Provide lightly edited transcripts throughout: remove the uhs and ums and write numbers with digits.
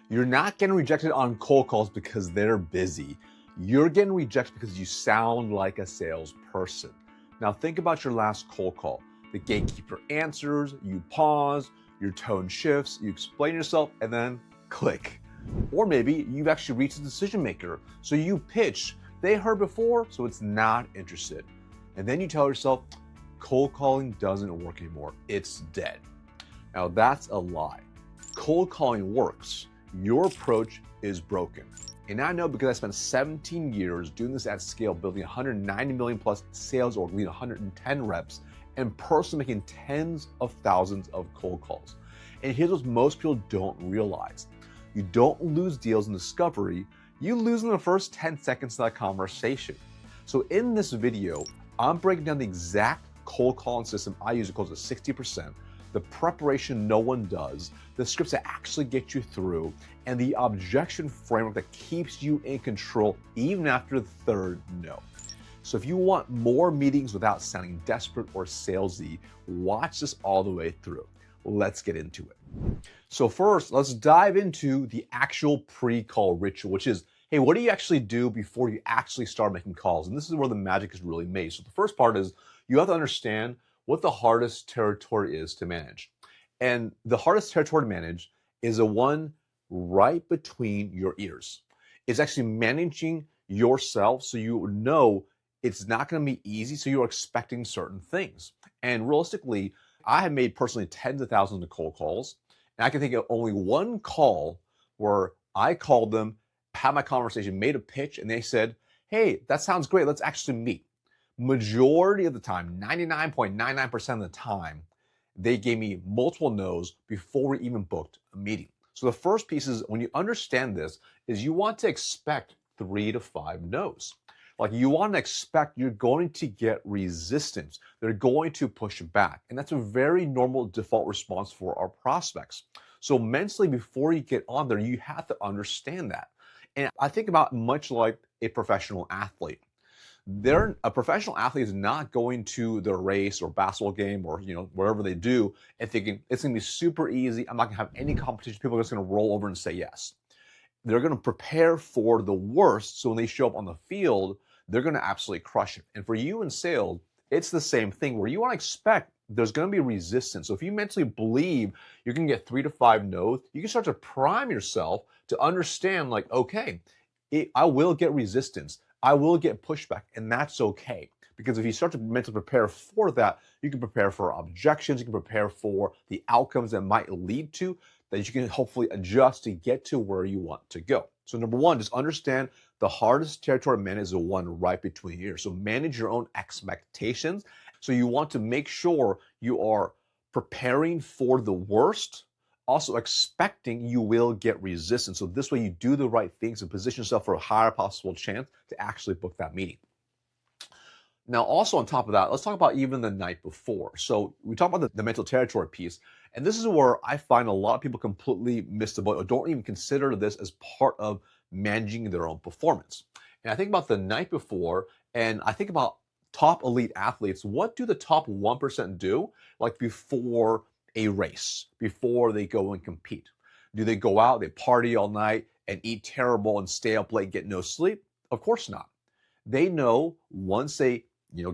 You're not getting rejected on cold calls because they're busy. You're getting rejected because you sound like a salesperson. Now think about your last cold call. The gatekeeper answers, you pause, your tone shifts, you explain yourself, and then click. Or maybe you've actually reached a decision maker. So you pitch, they heard before, so it's not interested. And then you tell yourself, cold calling doesn't work anymore. It's dead. Now that's a lie. Cold calling works. Your approach is broken. And I know because I spent 17 years doing this at scale, building 190 million plus sales org, leading 110 reps, and personally making tens of thousands of cold calls. And here's what most people don't realize. You don't lose deals in discovery, you lose in the first 10 seconds of that conversation. So in this video, I'm breaking down the exact cold calling system I use to close at 60%, the preparation no one does, the scripts that actually get you through, and the objection framework that keeps you in control even after the third no. So if you want more meetings without sounding desperate or salesy, watch this all the way through. Let's get into it. So first, let's dive into the actual pre-call ritual, which is, hey, what do you actually do before you actually start making calls? And this is where the magic is really made. So the first part is you have to understand what the hardest territory is to manage. And the hardest territory to manage is the one right between your ears. It's actually managing yourself so you know it's not going to be easy, so you're expecting certain things. And realistically, I have made personally tens of thousands of cold calls, and I can think of only one call where I called them, had my conversation, made a pitch, and they said, hey, that sounds great, let's actually meet. Majority of the time, 99.99% of the time, they gave me multiple no's before we even booked a meeting. So the first piece is, when you understand this, is you want to expect 3 to 5 no's. Like, you want to expect you're going to get resistance. They're going to push back. And that's a very normal default response for our prospects. So mentally, before you get on there, you have to understand that. And I think about much like a professional athlete. A professional athlete is not going to the race or basketball game or wherever they do and thinking it's going to be super easy. I'm not going to have any competition. People are just going to roll over and say yes. They're going to prepare for the worst. So when they show up on the field, they're going to absolutely crush it. And for you in sales, it's the same thing where you want to expect there's going to be resistance. So if you mentally believe you can get 3 to 5 no's, you can start to prime yourself to understand, like, okay, I will get resistance. I will get pushback, and that's okay. Because if you start to mentally prepare for that, you can prepare for objections, you can prepare for the outcomes that might lead to, that you can hopefully adjust to get to where you want to go. So number one, just understand the hardest territory to manage is the one right between your ears. So manage your own expectations. So you want to make sure you are preparing for the worst, also expecting you will get resistance. So this way you do the right things and position yourself for a higher possible chance to actually book that meeting. Now, also on top of that, let's talk about even the night before. So we talk about the mental territory piece, and this is where I find a lot of people completely miss the boat or don't even consider this as part of managing their own performance. And I think about the night before, and I think about top elite athletes. What do the top 1% do like before a race, before they go and compete? Do they go out, they party all night and eat terrible and stay up late, get no sleep? Of course not. They know once they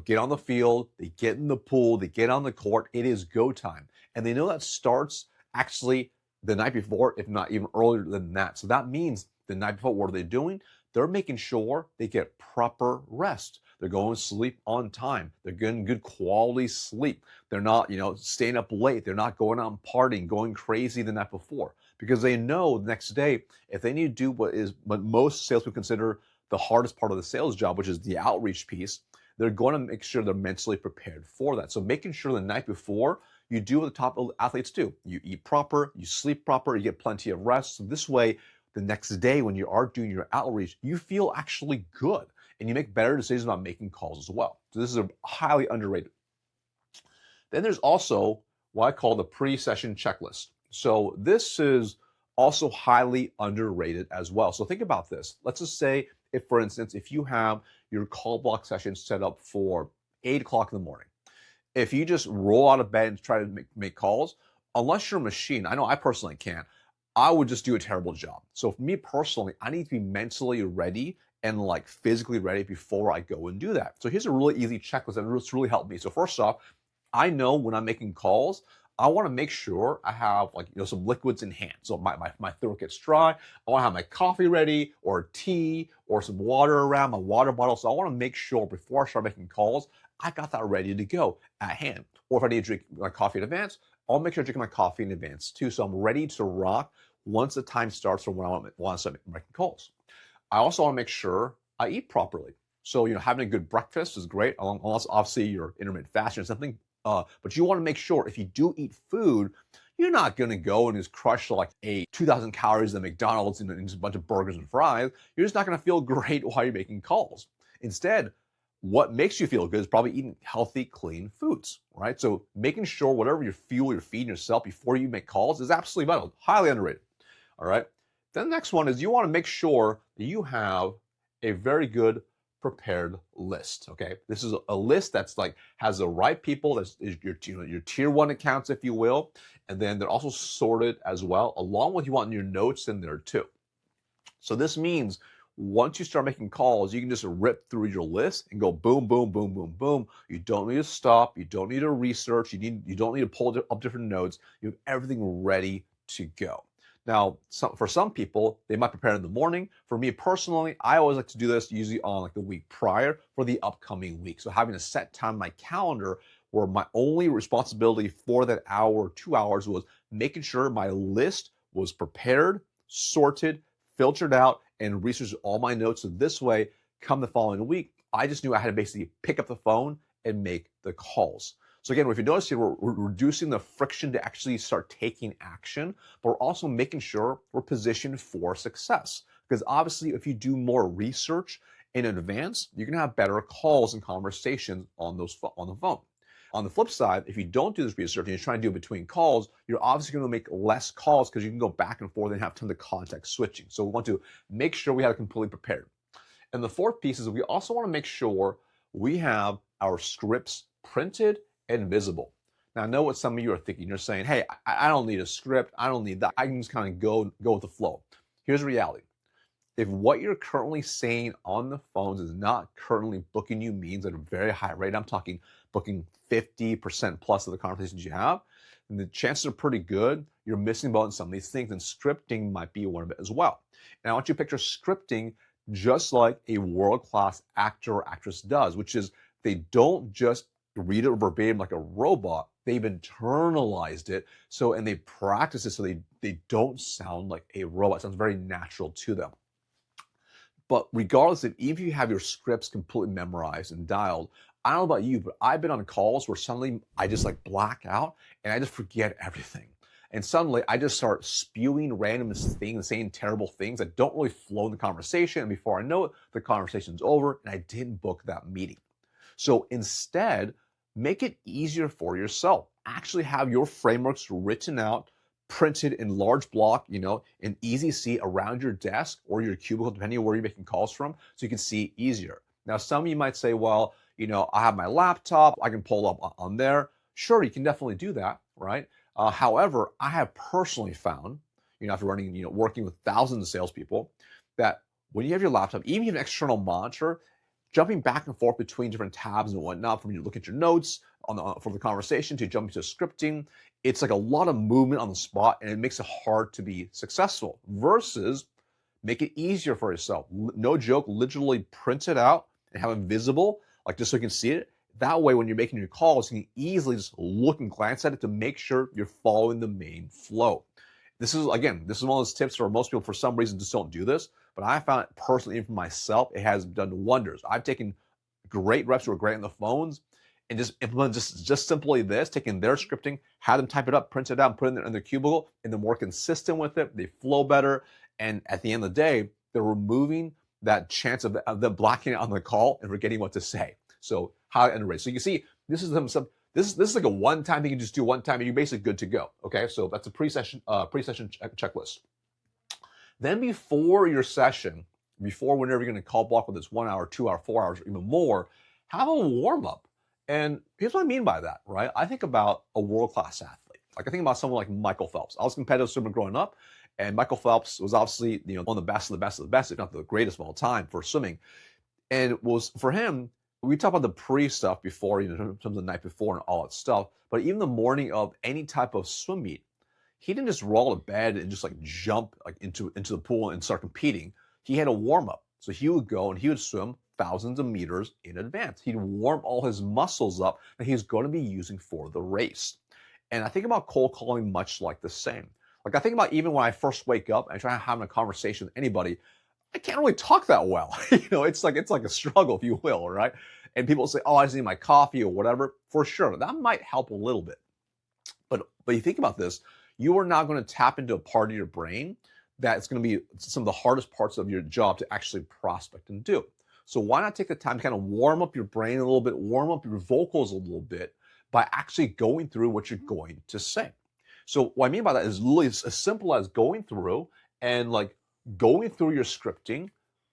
get on the field, they get in the pool, they get on the court, it is go time. And they know that starts actually the night before, if not even earlier than that. So that means the night before, what are they doing? They're making sure they get proper rest. They're going to sleep on time. They're getting good quality sleep. They're not, staying up late. They're not going out and partying, going crazy the night before, because they know the next day, if they need to do what most salespeople consider the hardest part of the sales job, which is the outreach piece, they're going to make sure they're mentally prepared for that. So making sure the night before you do what the top athletes do. You eat proper, you sleep proper, you get plenty of rest. So this way, the next day when you are doing your outreach, you feel actually good and you make better decisions about making calls as well. So this is a highly underrated. Then there's also what I call the pre-session checklist. So this is also highly underrated as well. So think about this. Let's just say, if for instance, if you have your call block session set up for 8 o'clock in the morning, if you just roll out of bed and try to make calls, unless you're a machine, I know I personally can't, I would just do a terrible job. So for me personally, I need to be mentally ready and like physically ready before I go and do that. So here's a really easy checklist that's really helped me. So first off, I know when I'm making calls, I want to make sure I have like some liquids in hand. So my throat gets dry. I want to have my coffee ready or tea or some water around, my water bottle. So I want to make sure before I start making calls, I got that ready to go at hand. Or if I need to drink my coffee in advance, I'll make sure I drink my coffee in advance too. So I'm ready to rock once the time starts from when I want to start making calls. I also want to make sure I eat properly. So, having a good breakfast is great, unless obviously you're intermittent fasting or something. But you want to make sure if you do eat food, you're not going to go and just crush like 2,000 calories at McDonald's and just a bunch of burgers and fries. You're just not going to feel great while you're making calls. Instead, what makes you feel good is probably eating healthy, clean foods, right? So making sure whatever your fuel you're feeding yourself before you make calls is absolutely vital, highly underrated. All right. Then the next one is you want to make sure that you have a very good prepared list. Okay. This is a list that's like has the right people, that's your tier one accounts, if you will. And then they're also sorted as well, along with you want your notes in there too. So this means once you start making calls, you can just rip through your list and go boom, boom, boom, boom, boom. You don't need to stop. You don't need to research. You don't need to pull up different notes. You have everything ready to go. Now, for some people, they might prepare in the morning. For me personally, I always like to do this usually on like the week prior for the upcoming week. So having a set time on my calendar where my only responsibility for that hour or 2 hours was making sure my list was prepared, sorted, filtered out, and researched all my notes. So this way, come the following week, I just knew I had to basically pick up the phone and make the calls. So again, if you notice here, we're reducing the friction to actually start taking action, but we're also making sure we're positioned for success. Because obviously, if you do more research in advance, you're gonna have better calls and conversations on the phone. On the flip side, if you don't do this research and you're trying to do it between calls, you're obviously going to make less calls because you can go back and forth and have tons of context switching. So we want to make sure we have it completely prepared. And the fourth piece is we also want to make sure we have our scripts printed and visible. Now, I know what some of you are thinking. You're saying, hey, I don't need a script. I don't need that. I can just kind of go with the flow. Here's the reality. If what you're currently saying on the phones is not currently booking you meetings at a very high rate, I'm talking booking 50% plus of the conversations you have, then the chances are pretty good you're missing out on some of these things, and scripting might be one of it as well. And I want you to picture scripting just like a world-class actor or actress does, which is they don't just read it verbatim like a robot. They've internalized it, and they practice it so they don't sound like a robot. It sounds very natural to them. But regardless of if you have your scripts completely memorized and dialed, I don't know about you, but I've been on calls where suddenly I just like black out and I just forget everything. And suddenly I just start spewing random things, saying terrible things that don't really flow in the conversation. And before I know it, the conversation's over and I didn't book that meeting. So instead, make it easier for yourself. Actually have your frameworks written out, printed in large block, in easy see around your desk or your cubicle, depending on where you're making calls from, so you can see easier. Now, some of you might say, well, I have my laptop, I can pull up on there. Sure, you can definitely do that, right? However, I have personally found, after working with thousands of salespeople, that when you have your laptop, even if you have an external monitor, jumping back and forth between different tabs and whatnot, from you look at your notes for the conversation to jumping to scripting, it's like a lot of movement on the spot, and it makes it hard to be successful. Versus, make it easier for yourself. No joke, literally print it out and have it visible, like just so you can see it. That way, when you're making your calls, you can easily just look and glance at it to make sure you're following the main flow. This is one of those tips where most people, for some reason, just don't do this. But I found it personally, even for myself, it has done wonders. I've taken great reps who are great on the phones and just implement just simply this, taking their scripting, have them type it up, print it out, and put it in their cubicle, and they're more consistent with it. They flow better. And at the end of the day, they're removing that chance of them blacking out on the call and forgetting what to say. So highly underrated. So you can see this is this is like a one-time thing you just do one time and you're basically good to go. Okay, so that's a pre-session checklist. Then before your session, whenever you're going to call block, whether it's 1 hour, 2 hour, 4 hours, or even more, have a warm-up. And here's what I mean by that, right? I think about a world-class athlete. Like I think about someone like Michael Phelps. I was a competitive swimmer growing up, And Michael Phelps was obviously, one of the best of the best of the best, if not the greatest of all time for swimming. And it was for him, we talked about the pre stuff before, in terms of the night before and all that stuff. But even the morning of any type of swim meet, he didn't just roll to bed and just like jump like into the pool and start competing. He had a warm up. So he would go and he would swim thousands of meters in advance. He'd warm all his muscles up that he's going to be using for the race. And I think about cold calling much like the same. Like I think about even when I first wake up and I try having a conversation with anybody, I can't really talk that well. It's like a struggle, if you will, right? And people say, "Oh, I just need my coffee or whatever." For sure, that might help a little bit. But you think about this, you are now going to tap into a part of your brain that's going to be some of the hardest parts of your job to actually prospect and do. So why not take the time to kind of warm up your brain a little bit, warm up your vocals a little bit by actually going through what you're going to say. So what I mean by that is literally as simple as going through and like going through your scripting,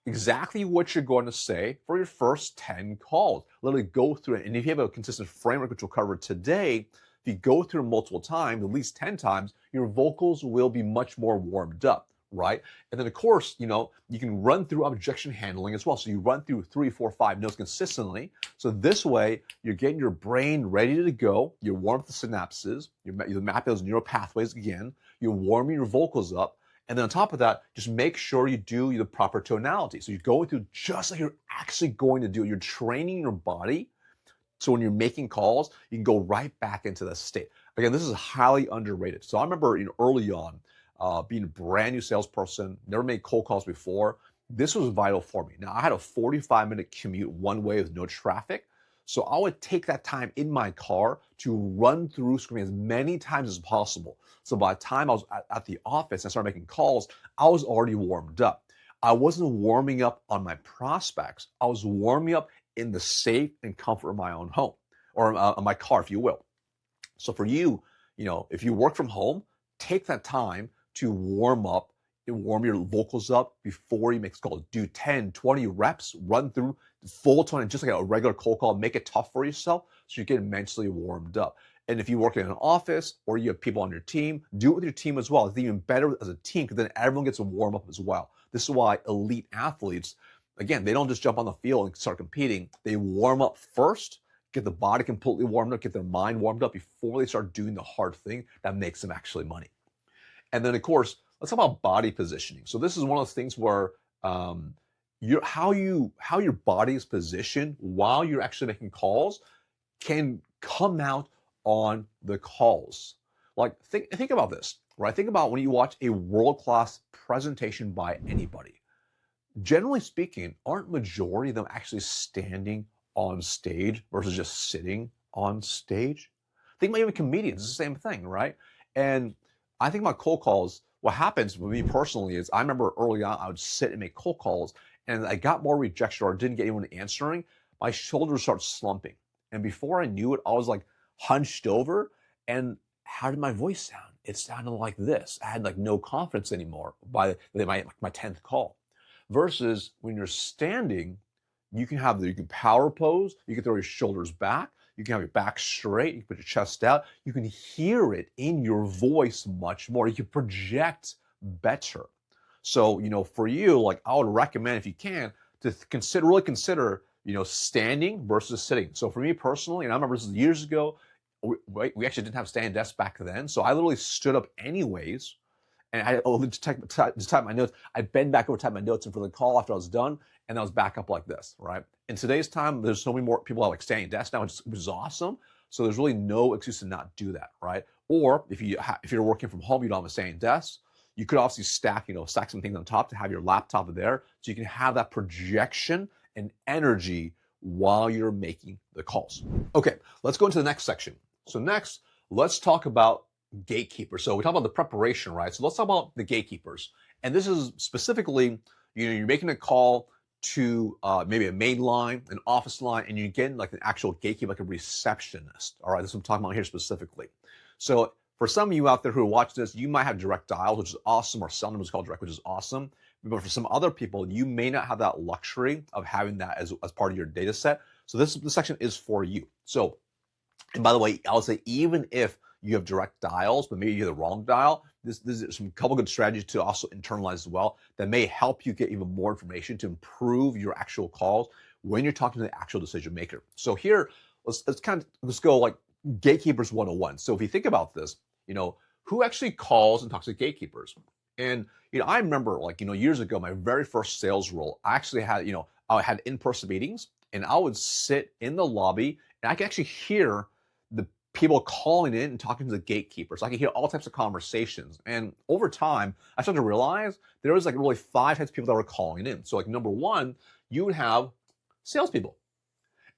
exactly what you're going to say for your first 10 calls. Literally go through it. And if you have a consistent framework, which we'll cover today, if you go through multiple times, at least 10 times, your vocals will be much more warmed up, right? And then of course, you can run through objection handling as well. So you run through 3, 4, 5 notes consistently. So this way, you're getting your brain ready to go. You're warming up the synapses. You're mapping those neural pathways again. You're warming your vocals up. And then on top of that, just make sure you do the proper tonality. So you're going through just like you're actually going to do. You're training your body. So when you're making calls, you can go right back into that state. Again, this is highly underrated. So I remember early on, being a brand new salesperson, never made cold calls before. This was vital for me. Now I had a 45-minute commute one way with no traffic. So I would take that time in my car to run through screen as many times as possible. So by the time I was at the office and I started making calls, I was already warmed up. I wasn't warming up on my prospects. I was warming up in the safe and comfort of my own home or my car, if you will. So for you, if you work from home, take that time to warm up and warm your vocals up before you make this call. Do 10, 20 reps, run through full tone, just like a regular cold call. Make it tough for yourself so you get mentally warmed up. And if you work in an office or you have people on your team, do it with your team as well. It's even better as a team because then everyone gets to warm up as well. This is why elite athletes, again, they don't just jump on the field and start competing. They warm up first, get the body completely warmed up, get their mind warmed up before they start doing the hard thing that makes them actually money. And then, of course, let's talk about body positioning. So this is one of those things where how your body is positioned while you're actually making calls can come out on the calls. Like think about this, right? Think about when you watch a world-class presentation by anybody. Generally speaking, aren't majority of them actually standing on stage versus just sitting on stage? Think about even comedians, it's the same thing, right? And I think about cold calls, what happens with me personally is I remember early on, I would sit and make cold calls and I got more rejection or didn't get anyone answering, my shoulders start slumping. And before I knew it, I was like hunched over. And how did my voice sound? It sounded like this. I had like no confidence anymore by my 10th call. Versus when you're standing, you can power pose, you can throw your shoulders back, you can have your back straight, you can put your chest out, you can hear it in your voice much more, you can project better. So, for you, like I would recommend if you can to really consider, standing versus sitting. So for me personally, and I remember this was years ago, we actually didn't have standing desks back then. So I literally stood up anyways. And I just type my notes. I bend back over, type my notes in for the call after I was done, and I was back up like this, right? In today's time, there's so many more people that like standing desks now, which is awesome. So there's really no excuse to not do that, right? Or if you're working from home, you don't have a standing desk, you could obviously stack some things on top to have your laptop there, so you can have that projection and energy while you're making the calls. Okay, let's go into the next section. So next, let's talk about gatekeepers. So we talk about the preparation, right? So let's talk about the gatekeepers. And this is specifically, you're making a call to maybe a main line, an office line, and you're getting like an actual gatekeeper, like a receptionist. All right, this is what I'm talking about here specifically. So for some of you out there who are watching this, you might have direct dials, which is awesome, or cell numbers called direct, which is awesome. But for some other people, you may not have that luxury of having that as part of your data set. So this section is for you. So, and by the way, I'll say even if you have direct dials, but maybe you have the wrong dial. This is some couple good strategies to also internalize as well that may help you get even more information to improve your actual calls when you're talking to the actual decision maker. So here, let's go like gatekeepers 101. So if you think about this, who actually calls and talks to gatekeepers? And I remember like years ago, my very first sales role, I actually had I had in-person meetings, and I would sit in the lobby, and I could actually hear the people calling in and talking to the gatekeepers. I could hear all types of conversations. And over time, I started to realize there was like really 5 types of people that were calling in. So like number one, you would have salespeople.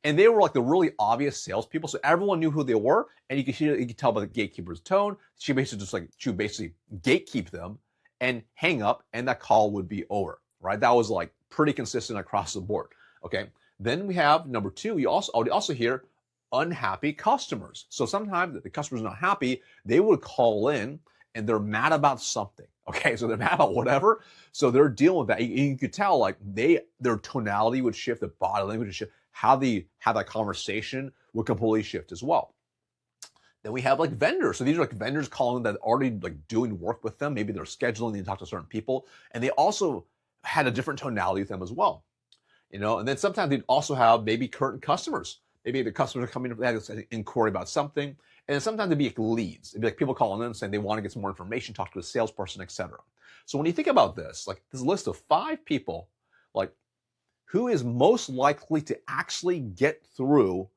And they were like the really obvious salespeople. So everyone knew who they were. And you could tell by the gatekeeper's tone. She would basically gatekeep them and hang up, and that call would be over, right? That was like pretty consistent across the board. Okay. Then we have number two, I would also hear unhappy customers. So sometimes the customer's not happy, they would call in and they're mad about something. Okay, so they're mad about whatever. So they're dealing with that. You could tell like their tonality would shift, their body language would shift, how they have that conversation would completely shift as well. Then we have like vendors. So these are like vendors calling that already like doing work with them. Maybe they're scheduling, they talk to certain people, and they also had a different tonality with them as well. And then sometimes they'd also have maybe current customers. Maybe the customers are coming, they have an inquiry about something. And then sometimes it'd be like leads. It'd be like people calling in saying they want to get some more information, talk to a salesperson, etc. So when you think about this, like this list of 5 people, like who is most likely to actually get through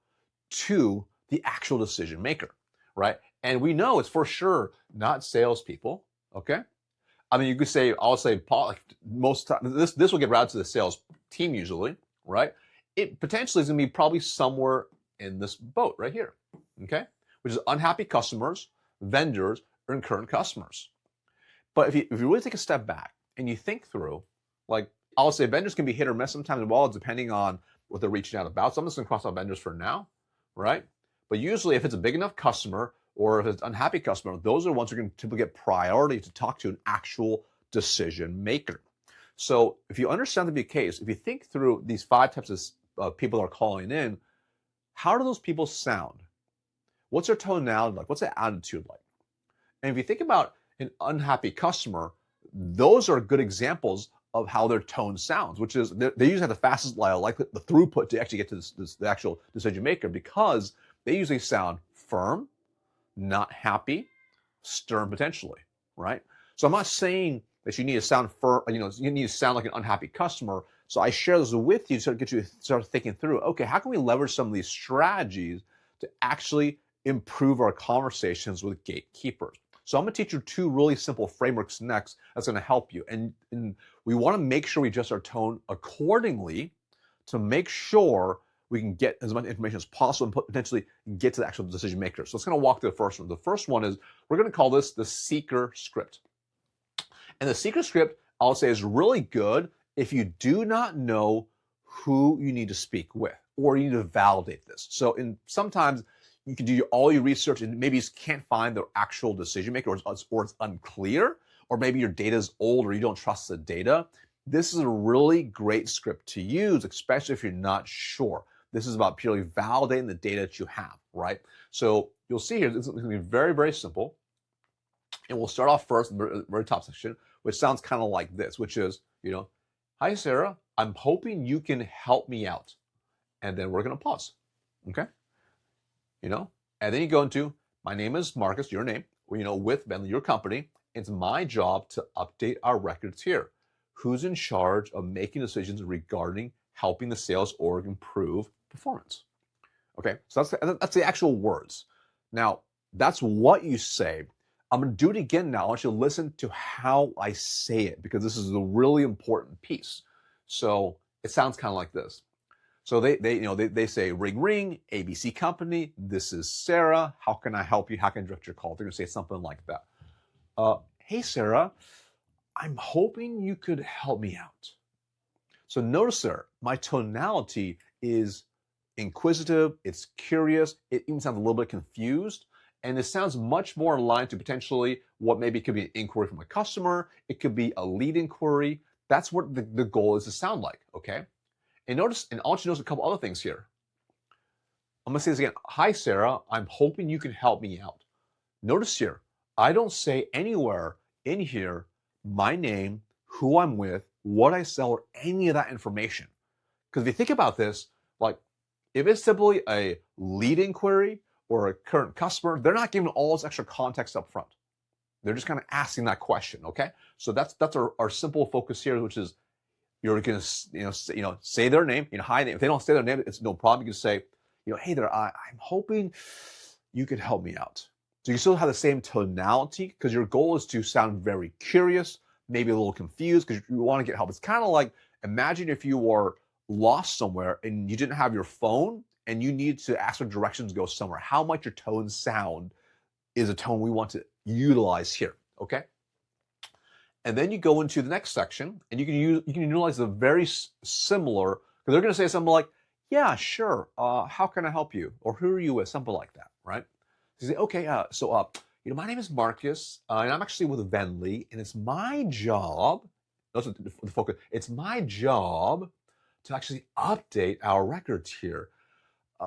to the actual decision maker, right? And we know it's for sure not salespeople, okay? I mean, you could say, I'll say, Paul, like most times, this will get routed to the sales team usually, right? It potentially is going to be probably somewhere in this boat right here, okay? Which is unhappy customers, vendors, or current customers. But if you really take a step back and you think through, like I'll say vendors can be hit or miss sometimes as well, depending on what they're reaching out about. So I'm just going to cross out vendors for now, right? But usually if it's a big enough customer or if it's an unhappy customer, those are the ones who are going to typically get priority to talk to an actual decision maker. So if you understand that to be the case, if you think through these 5 types of people that are calling in, how do those people sound? What's their tonality like? What's their attitude like? And if you think about an unhappy customer, those are good examples of how their tone sounds, which is they usually have the fastest, like the throughput to actually get to the actual decision maker, because they usually sound firm, not happy, stern potentially, right? So I'm not saying that you need to sound firm, you need to sound like an unhappy customer. So I share this with you to get you to start thinking through, okay, how can we leverage some of these strategies to actually improve our conversations with gatekeepers? So I'm going to teach you 2 really simple frameworks next that's going to help you. And we want to make sure we adjust our tone accordingly to make sure we can get as much information as possible and potentially get to the actual decision maker. So let's kind of walk through the first one. The first one is, we're going to call this the seeker script. And the seeker script, I'll say, is really good if you do not know who you need to speak with, or you need to validate this. So sometimes you can do all your research and maybe you can't find the actual decision maker, or it's unclear, or maybe your data is old or you don't trust the data. This is a really great script to use, especially if you're not sure. This is about purely validating the data that you have, right? So you'll see here, this is going to be very, very simple. And we'll start off first in the very top section, which sounds kind of like this, which is, hi, Sarah, I'm hoping you can help me out. And then we're going to pause, okay? And then you go into, my name is Marcus, your name, with Bentley, your company. It's my job to update our records here. Who's in charge of making decisions regarding helping the sales org improve performance? Okay, so that's the actual words. Now, that's what you say. I'm going to do it again now. I want you to listen to how I say it, because this is a really important piece. So it sounds kind of like this. So they say, ring, ring, ABC company, this is Sarah. How can I help you? How can I direct your call? They're going to say something like that. Hey, Sarah, I'm hoping you could help me out. So notice there, my tonality is inquisitive, it's curious, it even sounds a little bit confused, and it sounds much more aligned to potentially what maybe could be an inquiry from a customer, it could be a lead inquiry. That's what the goal is to sound like, okay? And notice, and I want you to notice a couple other things here. I'm gonna say this again. Hi, Sarah, I'm hoping you can help me out. Notice here, I don't say anywhere in here my name, who I'm with, what I sell, or any of that information. Because if you think about this, like if it's simply a lead inquiry or a current customer, they're not giving all this extra context up front. They're just kind of asking that question, okay? So that's our simple focus here, which is you're going to say their name, hi name. If they don't say their name, it's no problem. You can say, hey there, I'm hoping you could help me out. So you still have the same tonality because your goal is to sound very curious, maybe a little confused because you want to get help. It's kind of like, imagine if you were lost somewhere and you didn't have your phone and you need to ask for directions to go somewhere. How might your tone sound is a tone we want to utilize here, okay? And then you go into the next section and you can utilize the very similar, because they're going to say something like, yeah, sure, how can I help you? Or who are you with? Something like that, right? So you say, okay, my name is Marcus, and I'm actually with Venly, and it's my job, that's the focus, it's my job to actually update our records here.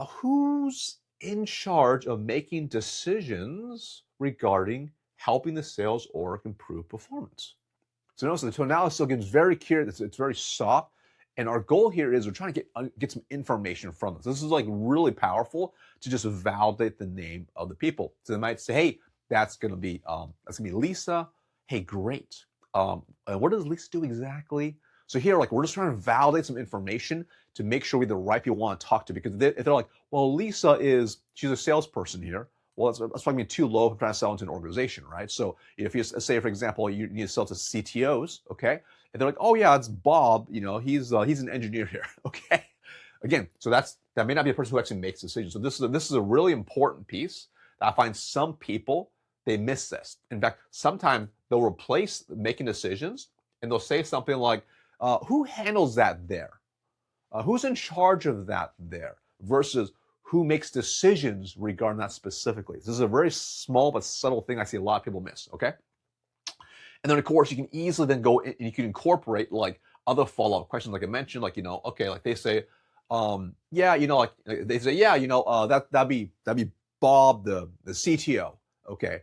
Who's in charge of making decisions regarding helping the sales org improve performance? So notice the tonality still gets very curious, it's very soft, and our goal here is we're trying to get some information from this. This is like really powerful to just validate the name of the people. So they might say, hey, that's gonna be Lisa. Hey, great. And what does Lisa do exactly? So here, like, we're just trying to validate some information to make sure we're the right people we want to talk to. Because if they're like, well, Lisa she's a salesperson here. Well, that's probably too low if I'm trying to sell into an organization, right? So if you say, for example, you need to sell to CTOs, okay? And they're like, oh yeah, it's Bob, he's an engineer here, okay? Again, so that may not be a person who actually makes decisions. So this is a really important piece that I find some people, they miss this. In fact, sometimes they'll replace making decisions and they'll say something like, who handles that there? Who's in charge of that there? Versus who makes decisions regarding that specifically. This is a very small but subtle thing I see a lot of people miss, okay? And then of course you can easily then go in and you can incorporate like other follow-up questions like I mentioned, like, okay, like they say, they say, that'd be Bob, the CTO, okay?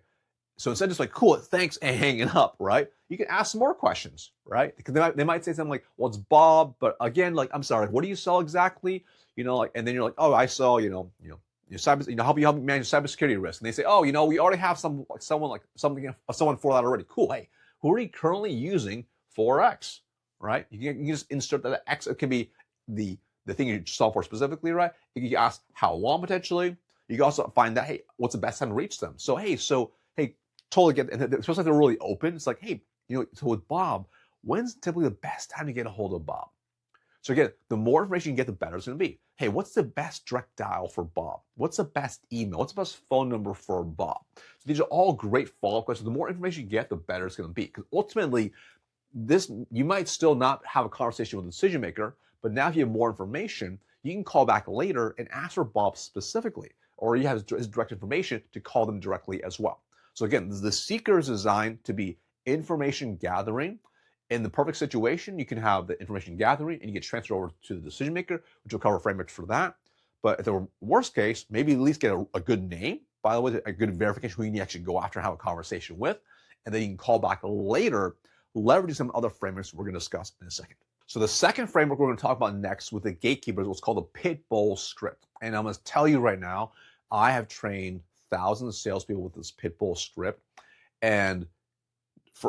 So instead of just like, cool, thanks, and hanging up, right? You can ask some more questions, right? Because they might say something like, well, it's Bob, but again, like, I'm sorry, what do you sell exactly? And then you're like, oh, I sell, your cyber, help you manage cybersecurity risk. And they say, oh, we already have someone for that already. Cool. Hey, who are you currently using for X, right? You can just insert that X. It can be the thing you solve for specifically, right? You can ask how long potentially. You can also find that, hey, what's the best time to reach them? So, hey, totally get it. And especially if they're really open. It's like, hey, so with Bob, when's typically the best time to get a hold of Bob? So again, the more information you get, the better it's going to be. Hey, what's the best direct dial for Bob? What's the best email? What's the best phone number for Bob? So these are all great follow-up questions. The more information you get, the better it's going to be. Because ultimately, you might still not have a conversation with the decision maker, but now if you have more information, you can call back later and ask for Bob specifically, or you have his direct information to call them directly as well. So again, the seeker is designed to be information gathering. In the perfect situation, you can have the information gathering and you get transferred over to the decision maker, which will cover frameworks for that. But if the worst case, maybe at least get a good name, by the way, a good verification who you need to actually go after and have a conversation with. And then you can call back later, leveraging some other frameworks we're going to discuss in a second. So the second framework we're going to talk about next with the gatekeepers is what's called the P.I.T.A script. And I'm going to tell you right now, I have trained thousands of salespeople with this P.I.T.A script. And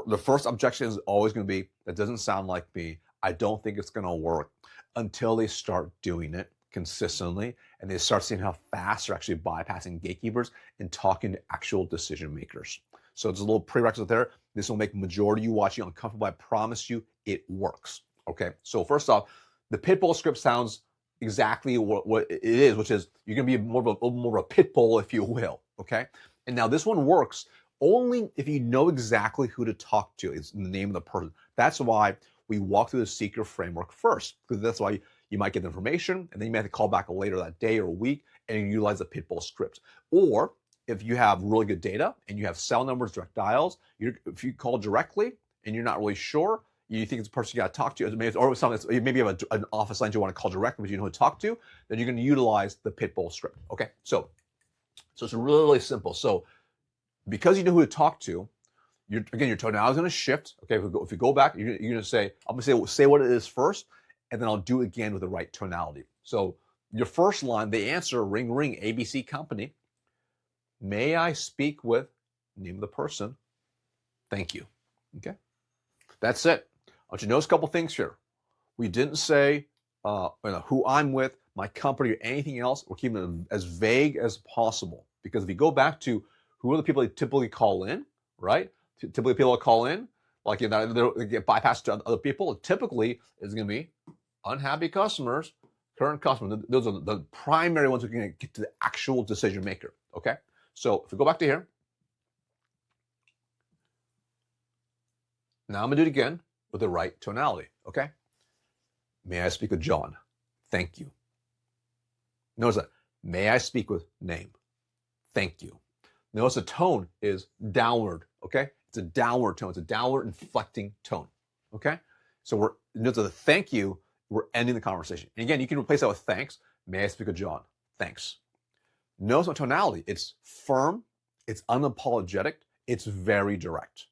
the first objection is always going to be, that doesn't sound like me. I don't think it's going to work, until they start doing it consistently and they start seeing how fast they're actually bypassing gatekeepers and talking to actual decision makers. So it's a little prerequisite there. This will make the majority of you watching uncomfortable. I promise you it works. Okay, so first off, the P.I.T.A script sounds exactly what it is, which is you're going to be more of a pit bull, if you will. Okay, and now this one works only if you know exactly who to talk to. It's the name of the person. That's why we walk through the seeker framework first, because that's why you might get the information and then you might have to call back later that day or week and you utilize the P.I.T.A script. Or if you have really good data and you have cell numbers, direct dials, if you call directly and you're not really sure, you think it's a person you got to talk to, or maybe you have an office line you want to call directly, but you know who to talk to, then you're going to utilize the P.I.T.A script. Okay, so it's really, really simple. So because you know who to talk to, again, your tonality is going to shift. Okay, if you go back, you're going to say, I'm going to say what it is first, and then I'll do it again with the right tonality. So your first line, they answer, ring, ring, ABC company. May I speak with name of the person? Thank you. Okay, that's it. I want you to notice a couple things here. We didn't say who I'm with, my company, or anything else. We're keeping it as vague as possible, because if you go back to who are the people that typically call in, right? Typically people that call in, like they get bypassed to other people. Typically, it's going to be unhappy customers, current customers. Those are the primary ones who are going to get to the actual decision maker. Okay, so if we go back to here, now I'm going to do it again with the right tonality. Okay, may I speak with John? Thank you. Notice that. May I speak with name? Thank you. Notice the tone is downward. Okay, it's a downward tone. It's a downward inflecting tone. Okay, so notice the thank you. We're ending the conversation. And again, you can replace that with thanks. May I speak with John? Thanks. Notice my tonality. It's firm. It's unapologetic. It's very direct.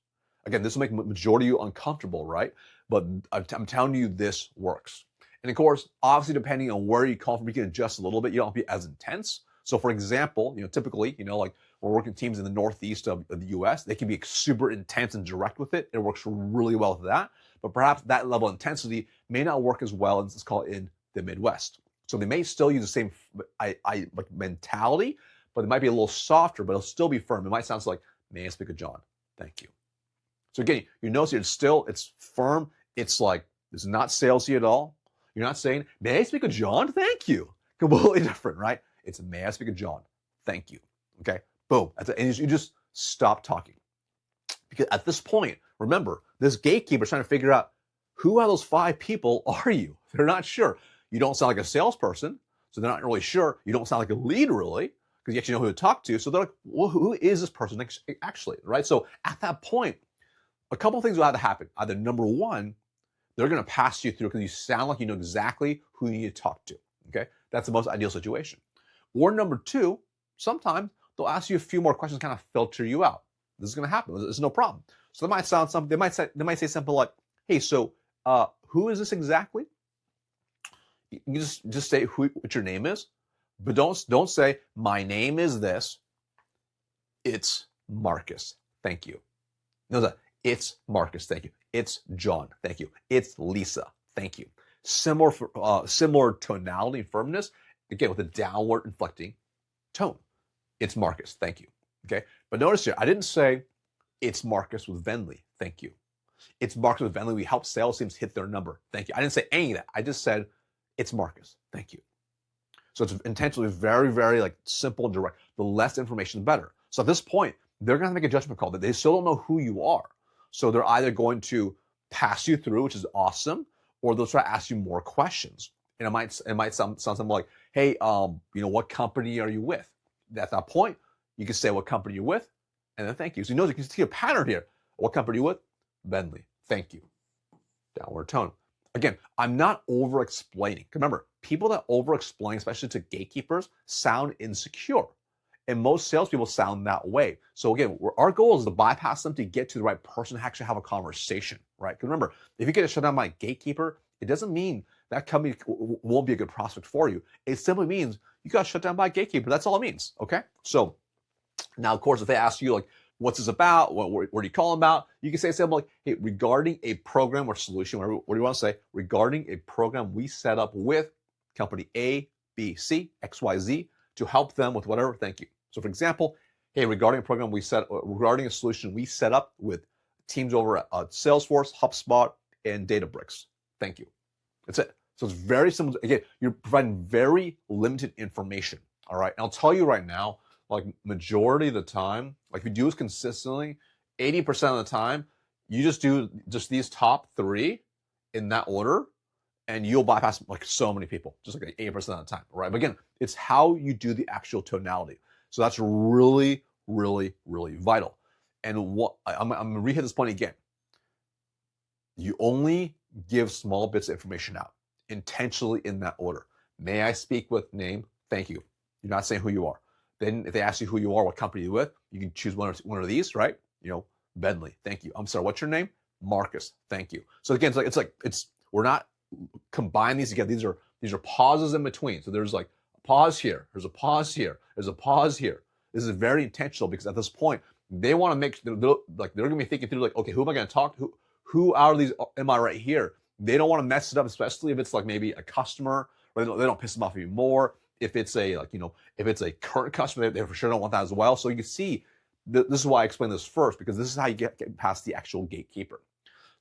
Again, this will make the majority of you uncomfortable, right? But I'm telling you, this works. And of course, obviously, depending on where you come from, you can adjust a little bit. You don't have to be as intense. So for example, typically, like we're working teams in the Northeast of the US, they can be super intense and direct with it. It works really well with that. But perhaps that level of intensity may not work as well as it's called in the Midwest. So they may still use the same like mentality, but it might be a little softer, but it'll still be firm. It might sound like, may I speak with John? Thank you. So again, you notice it's firm. It's like, it's not salesy at all. You're not saying, may I speak with John? Thank you. Completely different, right? It's, may I speak with John? Thank you. Okay, boom. That's it. And you just stop talking. Because at this point, remember, this gatekeeper is trying to figure out, who out of those 5 people are you? They're not sure. You don't sound like a salesperson, so they're not really sure. You don't sound like a lead, really, because you actually know who to talk to. So they're like, well, who is this person actually, right? So at that point, a couple of things will have to happen. Either number one, they're going to pass you through because you sound like you know exactly who you need to talk to. Okay, that's the most ideal situation. Or number two, sometimes they'll ask you a few more questions, kind of filter you out. This is going to happen. There's no problem. So they might sound something. They might say something like, "Hey, so who is this exactly?" You just say what your name is, but don't say my name is this. It's Marcus. Thank you. No, that it's Marcus. Thank you. It's John. Thank you. It's Lisa. Thank you. Similar tonality and firmness, again, with a downward inflecting tone. It's Marcus. Thank you. Okay. But notice here, I didn't say it's Marcus with Venly. Thank you. It's Marcus with Venly. We help sales teams hit their number. Thank you. I didn't say any of that. I just said it's Marcus. Thank you. So it's intentionally very, very like simple and direct. The less information, the better. So at this point, they're going to make a judgment call that they still don't know who you are. So they're either going to pass you through, which is awesome, or they'll try to ask you more questions. And it might sound something like, hey, what company are you with? At that point, you can say what company you're with, and then thank you. So you can see a pattern here. What company are you with? Bentley. Thank you. Downward tone. Again, I'm not over-explaining. Remember, people that over-explain, especially to gatekeepers, sound insecure. And most salespeople sound that way. So again, our goal is to bypass them to get to the right person to actually have a conversation, right? Because remember, if you get shut down by a gatekeeper, it doesn't mean that company won't be a good prospect for you. It simply means you got shut down by a gatekeeper. That's all it means, okay? So now, of course, if they ask you, like, what's this about? What do you call them about? You can say something like, hey, regarding a program or solution, what do you want to say? Regarding a program we set up with company A, B, C, X, Y, Z, to help them with whatever, thank you. So for example, hey, regarding a solution we set up with teams over at Salesforce, HubSpot, and Databricks. Thank you. That's it. So it's very simple. Again, you're providing very limited information. All right. And I'll tell you right now, like majority of the time, like if you do this consistently, 80% of the time, you just do these top 3 in that order, and you'll bypass like so many people, just like 80% of the time, right? But again, it's how you do the actual tonality. So that's really, really, really vital. And what I'm going to re-hit this point again. You only give small bits of information out, intentionally in that order. May I speak with name? Thank you. You're not saying who you are. Then if they ask you who you are, what company you're with, you can choose one of these, right? Bentley, thank you. I'm sorry, what's your name? Marcus, thank you. So again, we're not combining these together. These are pauses in between. So there's like a pause here, there's a pause here, there's a pause here. This is very intentional because at this point, they want to make they're going to be thinking through like, okay, who am I going to talk to? Who out of these am I right here? They don't want to mess it up, especially if it's like maybe a customer, or they don't piss them off even more. If it's a if it's a current customer, they for sure don't want that as well. So you can see, this is why I explain this first, because this is how you get past the actual gatekeeper.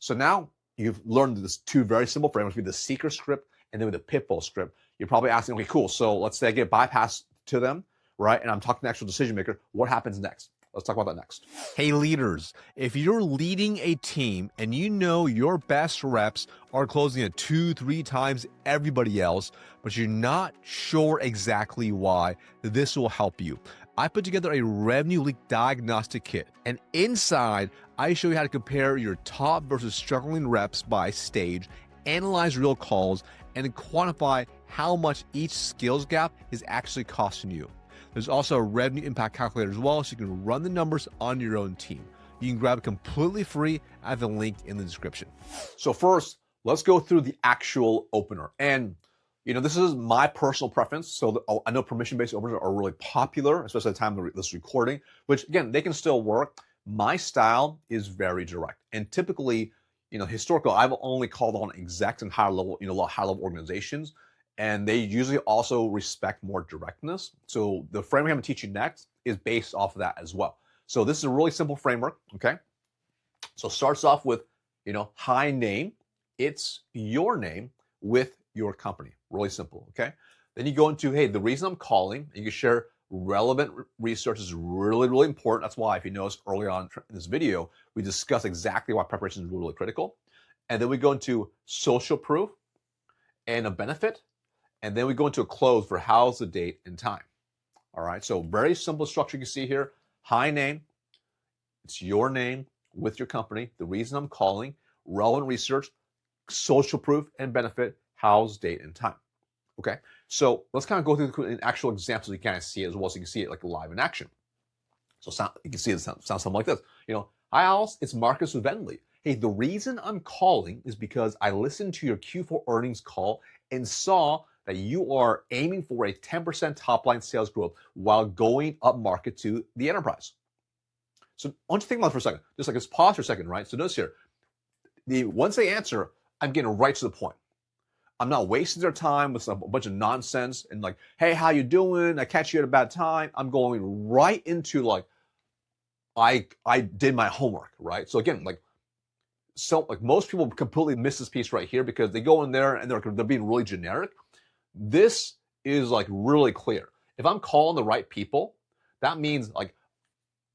So now you've learned this two very simple frameworks, with the seeker script and then with the pitbull script. You're probably asking, okay, cool. So let's say I get bypassed to them, right? And I'm talking to the actual decision maker. What happens next? Let's talk about that next. Hey leaders, if you're leading a team and you know your best reps are closing at 2-3 times everybody else, but you're not sure exactly why, this will help you. I put together a revenue leak diagnostic kit, and inside I show you how to compare your top versus struggling reps by stage, analyze real calls, and quantify how much each skills gap is actually costing you. There's also a revenue impact calculator as well, so you can run the numbers on your own team. You can grab it completely free. I have the link in the description. So first, let's go through the actual opener. And this is my personal preference. So I know permission-based openers are really popular, especially at the time of this recording, which again, they can still work. My style is very direct. And typically, historical, I've only called on execs and higher level, high level organizations. And they usually also respect more directness. So the framework I'm going to teach you next is based off of that as well. So this is a really simple framework, okay? So it starts off with, hi name. It's your name with your company. Really simple, okay? Then you go into, hey, the reason I'm calling, and you can share relevant research is really, really important. That's why, if you notice earlier on in this video, we discuss exactly why preparation is really, really critical. And then we go into social proof and a benefit. And then we go into a close for how's the date and time. All right, so very simple structure you can see here. Hi name, it's your name with your company, the reason I'm calling, relevant research, social proof and benefit, how's date and time. Okay, so let's kind of go through an actual example so you kind of see it as well, so you can see it like live in action. So you can see it sounds something like this. Hi Alice, it's Marcus with Bentley. Hey, the reason I'm calling is because I listened to your Q4 earnings call and saw that you are aiming for a 10% top line sales growth while going up market to the enterprise. So I want you to think about it for a second. Let's pause for a second, right? So notice here, once they answer, I'm getting right to the point. I'm not wasting their time with a bunch of nonsense and like, hey, how you doing? I catch you at a bad time. I'm going right into like, I did my homework, right? So again, most people completely miss this piece right here because they go in there and they're being really generic. This is like really clear. If I'm calling the right people, that means like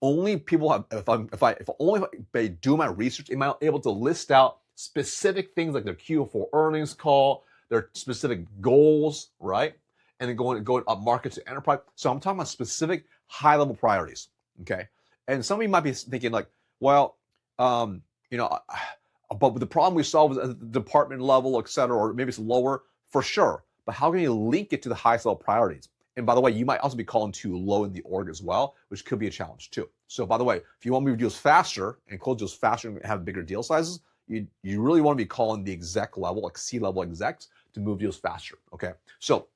only people have, if only they do my research, am I able to list out specific things like their Q4 earnings call, their specific goals, right? And then going up market to enterprise. So I'm talking about specific high level priorities, okay? And some of you might be thinking like, well, but the problem we solve is at the department level, et cetera, or maybe it's lower, for sure. But how can you link it to the highest level priorities? And by the way, you might also be calling too low in the org as well, which could be a challenge too. So by the way, if you want to move deals faster and close deals faster and have bigger deal sizes, you really want to be calling the exec level, like C-level execs, to move deals faster, okay? So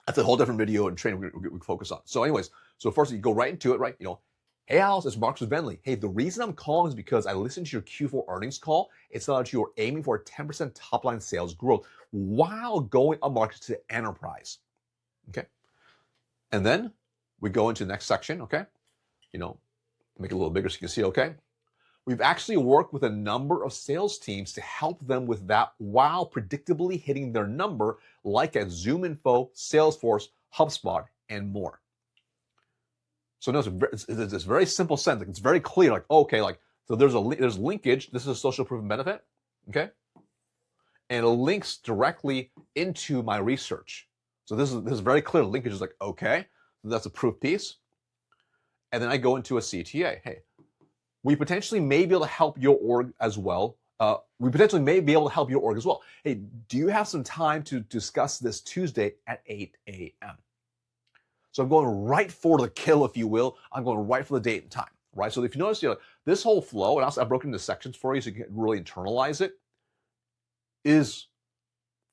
that's a whole different video and training we focus on. So anyways, so first you go right into it, right? Hey Alice, it's Marcus with Bentley. Hey, the reason I'm calling is because I listened to your Q4 earnings call. It's that you are aiming for a 10% top line sales growth while going up market to the enterprise. Okay. And then we go into the next section, okay? Make it a little bigger so you can see, okay? We've actually worked with a number of sales teams to help them with that while predictably hitting their number, like at ZoomInfo, Salesforce, HubSpot, and more. So notice it's this very simple sentence. It's very clear. Like, okay, so there's linkage. This is a social proof and benefit, okay? And it links directly into my research. So this is very clear. Linkage is like, okay, so that's a proof piece. And then I go into a CTA. Hey, we potentially may be able to help your org as well. Hey, do you have some time to discuss this Tuesday at 8 a.m.? So I'm going right for the kill, if you will. I'm going right for the date and time, right? So if you notice, this whole flow, and also I've broken into sections for you so you can really internalize it, is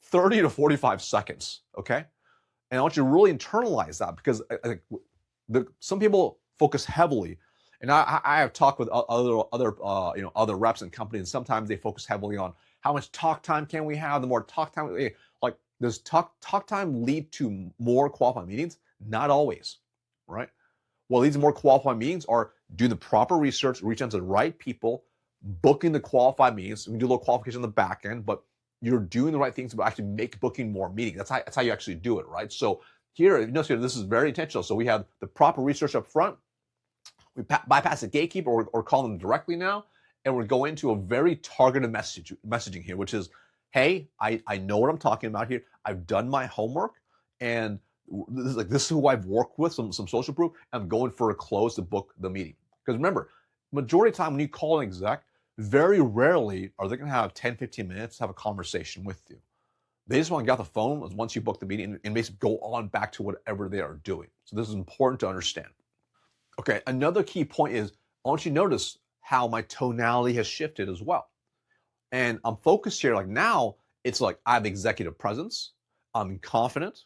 30 to 45 seconds, okay? And I want you to really internalize that because I think some people focus heavily, and I have talked with other reps and companies, and sometimes they focus heavily on how much talk time can we have. The more talk time, like does talk time lead to more qualified meetings? Not always, right? What leads to more qualified meetings are doing the proper research, reaching out to the right people, booking the qualified meetings. We can do a little qualification on the back end, but you're doing the right things to actually make booking more meetings. That's how you actually do it, right? So here, you notice here, this is very intentional. So we have the proper research up front. We bypass the gatekeeper or call them directly now, and we're going into a very targeted messaging here, which is, hey, I know what I'm talking about here. I've done my homework, and this is who I've worked with, some social proof. I'm going for a close to book the meeting. Because remember, majority of the time when you call an exec, very rarely are they going to have 10, 15 minutes to have a conversation with you. They just want to get off the phone once you book the meeting and basically go on back to whatever they are doing. So this is important to understand. Okay, another key point is I want you to notice how my tonality has shifted as well. And I'm focused here, like now, it's like I have executive presence, I'm confident,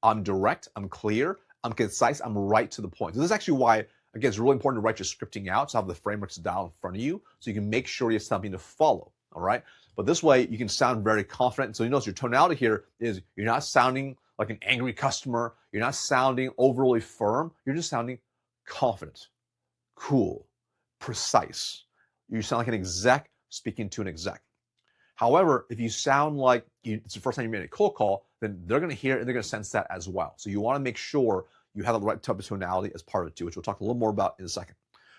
I'm direct, I'm clear, I'm concise, I'm right to the point. So this is actually why, again, it's really important to write your scripting out, so have the frameworks dialed in front of you, so you can make sure you have something to follow, all right? But this way, you can sound very confident. So you notice your tonality here is you're not sounding like an angry customer, you're not sounding overly firm, you're just sounding confident, cool, precise. You sound like an exec speaking to an exec. However, if you sound like it's the first time you made a cold call, then they're going to hear it and they're going to sense that as well. So you want to make sure you have the right type of tonality as part of it too, which we'll talk a little more about in a second.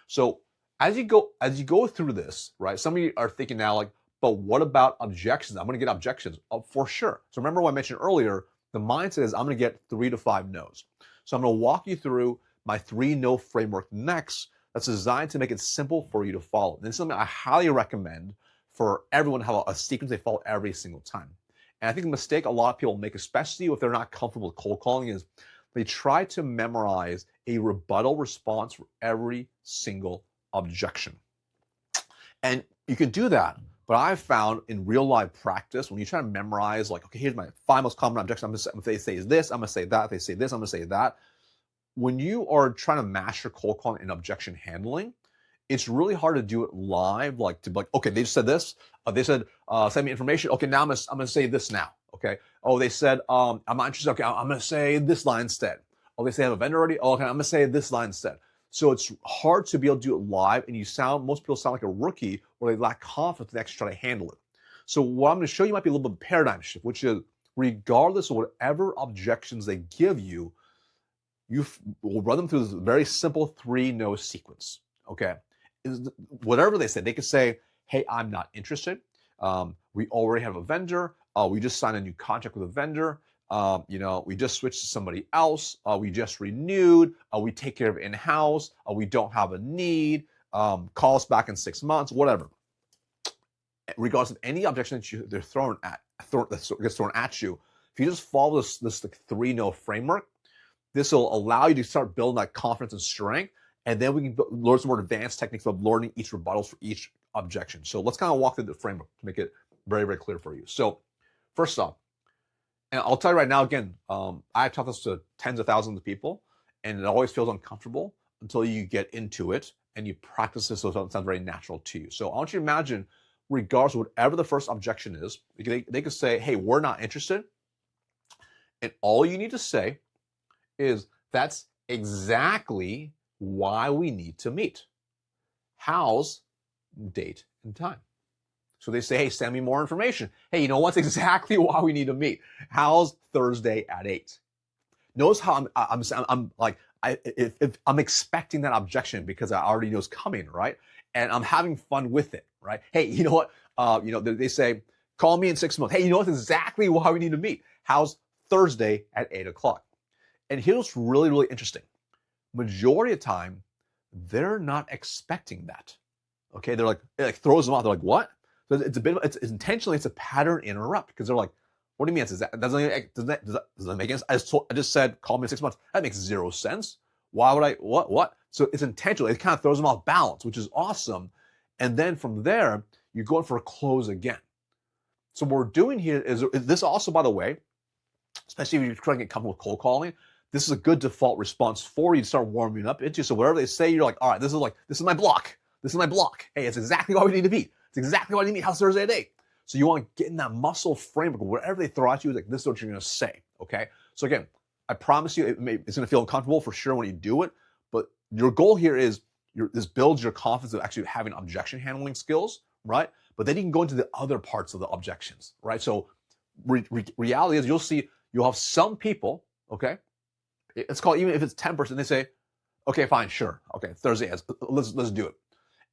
So as you go through this, right? Some of you are thinking now, like, but what about objections? I'm going to get objections. Oh, for sure. So remember what I mentioned earlier, the mindset is I'm going to get 3 to 5 no's. So I'm going to walk you through my 3 no framework next that's designed to make it simple for you to follow. And this is something I highly recommend for everyone to have a sequence they follow every single time. And I think the mistake a lot of people make, especially if they're not comfortable with cold calling, is they try to memorize a rebuttal response for every single objection. And you can do that, but I've found in real life practice, when you try to memorize, like, okay, here's my 5 most common objections, if they say this, I'm gonna say that, if they say this, I'm gonna say that. When you are trying to master cold calling and objection handling, it's really hard to do it live, like to be like, okay, they just said this. They said, send me information. Okay, now I'm gonna say this now. Okay. Oh, they said, I'm not interested. Okay, I'm gonna say this line instead. Oh, they say I have a vendor already. Oh, okay, I'm gonna say this line instead. So it's hard to be able to do it live, and most people sound like a rookie, or they lack confidence to actually try to handle it. So what I'm gonna show you might be a little bit of a paradigm shift, which is regardless of whatever objections they give you, you will run them through this very simple 3 no sequence. Okay. Whatever they say, they could say, hey, I'm not interested. We already have a vendor. We just signed a new contract with a vendor. We just switched to somebody else. We just renewed. We take care of it in-house. We don't have a need. Call us back in 6 months, whatever. Regardless of any objection that gets thrown at you, if you just follow this like 3 no framework, this will allow you to start building that confidence and strength. And then we can learn some more advanced techniques of learning each rebuttals for each objection. So let's kind of walk through the framework to make it very, very clear for you. So first off, and I'll tell you right now, again, I've taught this to tens of thousands of people, and it always feels uncomfortable until you get into it and you practice this so it sounds very natural to you. So I want you to imagine, regardless of whatever the first objection is, they could say, hey, we're not interested. And all you need to say is, that's exactly why we need to meet. How's date and time? So they say, hey, send me more information. Hey, you know what's exactly why we need to meet? How's Thursday at 8? Notice how I'm expecting that objection because I already know it's coming, right? And I'm having fun with it, right? Hey, you know what? They say, call me in 6 months. Hey, you know what's exactly why we need to meet? How's Thursday at 8 o'clock? And here's what's really, really interesting. Majority of the time, they're not expecting that. Okay, they're like, it like throws them off. They're like, what? So it's intentionally, it's a pattern interrupt, because they're like, What do you mean? Does that make sense? I just said, call me in 6 months. That makes zero sense. Why would I, what? So it's intentional. It kind of throws them off balance, which is awesome. And then from there, you go in for a close again. So what we're doing here is this also, by the way, especially if you're trying to get comfortable with cold calling, this is a good default response for you to start warming up into. So whatever they say, you're like, all right, this is my block. This is my block. Hey, it's exactly what we need to beat. It's exactly what I need to meet. How's Thursday at 8? So you want to get in that muscle framework. Whatever they throw at you, like, this is what you're going to say, okay? So again, I promise you it's going to feel uncomfortable for sure when you do it, but your goal here is this builds your confidence of actually having objection handling skills, right? But then you can go into the other parts of the objections, right? So reality is you'll have some people, okay? It's called, even if it's 10%, they say, okay, fine, sure. Okay, Thursday, let's do it.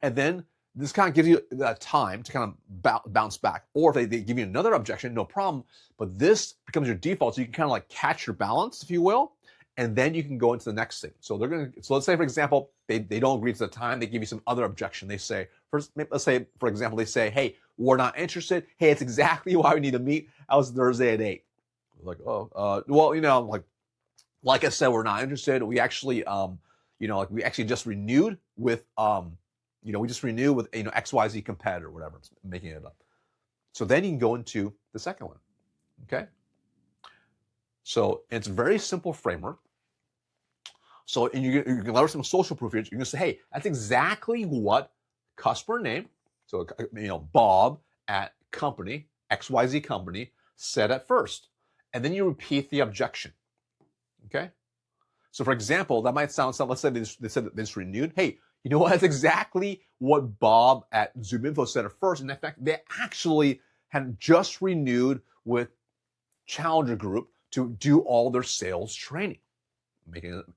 And then this kind of gives you that time to kind of bounce back. Or if they give you another objection, no problem. But this becomes your default, so you can kind of like catch your balance, if you will, and then you can go into the next thing. So let's say, for example, they don't agree to the time. They give you some other objection. They say, let's say, for example, they say, hey, we're not interested. Hey, it's exactly why we need to meet. How's Thursday at 8? Like, well, like I said, we're not interested. We actually, we actually just renewed with, XYZ competitor, whatever. I'm making it up. So then you can go into the second one, okay? So it's a very simple framework. So and you can leverage some social proof here. You're gonna say, hey, that's exactly what customer name, so Bob at company, XYZ company, said at first. And then you repeat the objection, okay? So for example, that might sound something, let's say they said that this renewed. Hey, you know what? That's exactly what Bob at ZoomInfo said at first. And in fact, they actually had just renewed with Challenger Group to do all their sales training.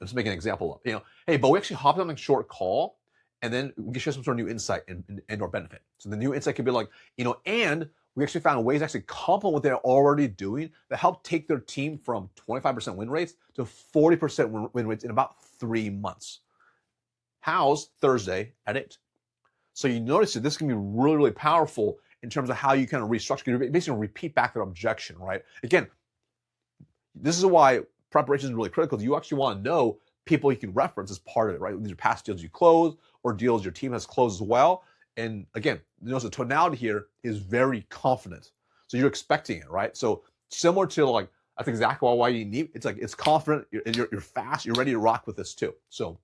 Let's make an example of, hey, but we actually hopped on a short call and then we can share some sort of new insight and or benefit. So the new insight could be like, and we actually found ways to actually complement what they're already doing that help take their team from 25% win rates to 40% win rates in about 3 months. How's Thursday at 8? So you notice that this can be really, really powerful in terms of how you kind of restructure. You basically repeat back their objection, right? Again, this is why preparation is really critical. You actually want to know people you can reference as part of it, right? These are past deals you closed or deals your team has closed as well. And again, notice the tonality here is very confident. So you're expecting it, right? So similar to like, that's exactly why you need, it's like, it's confident, you're fast, you're ready to rock with this too. So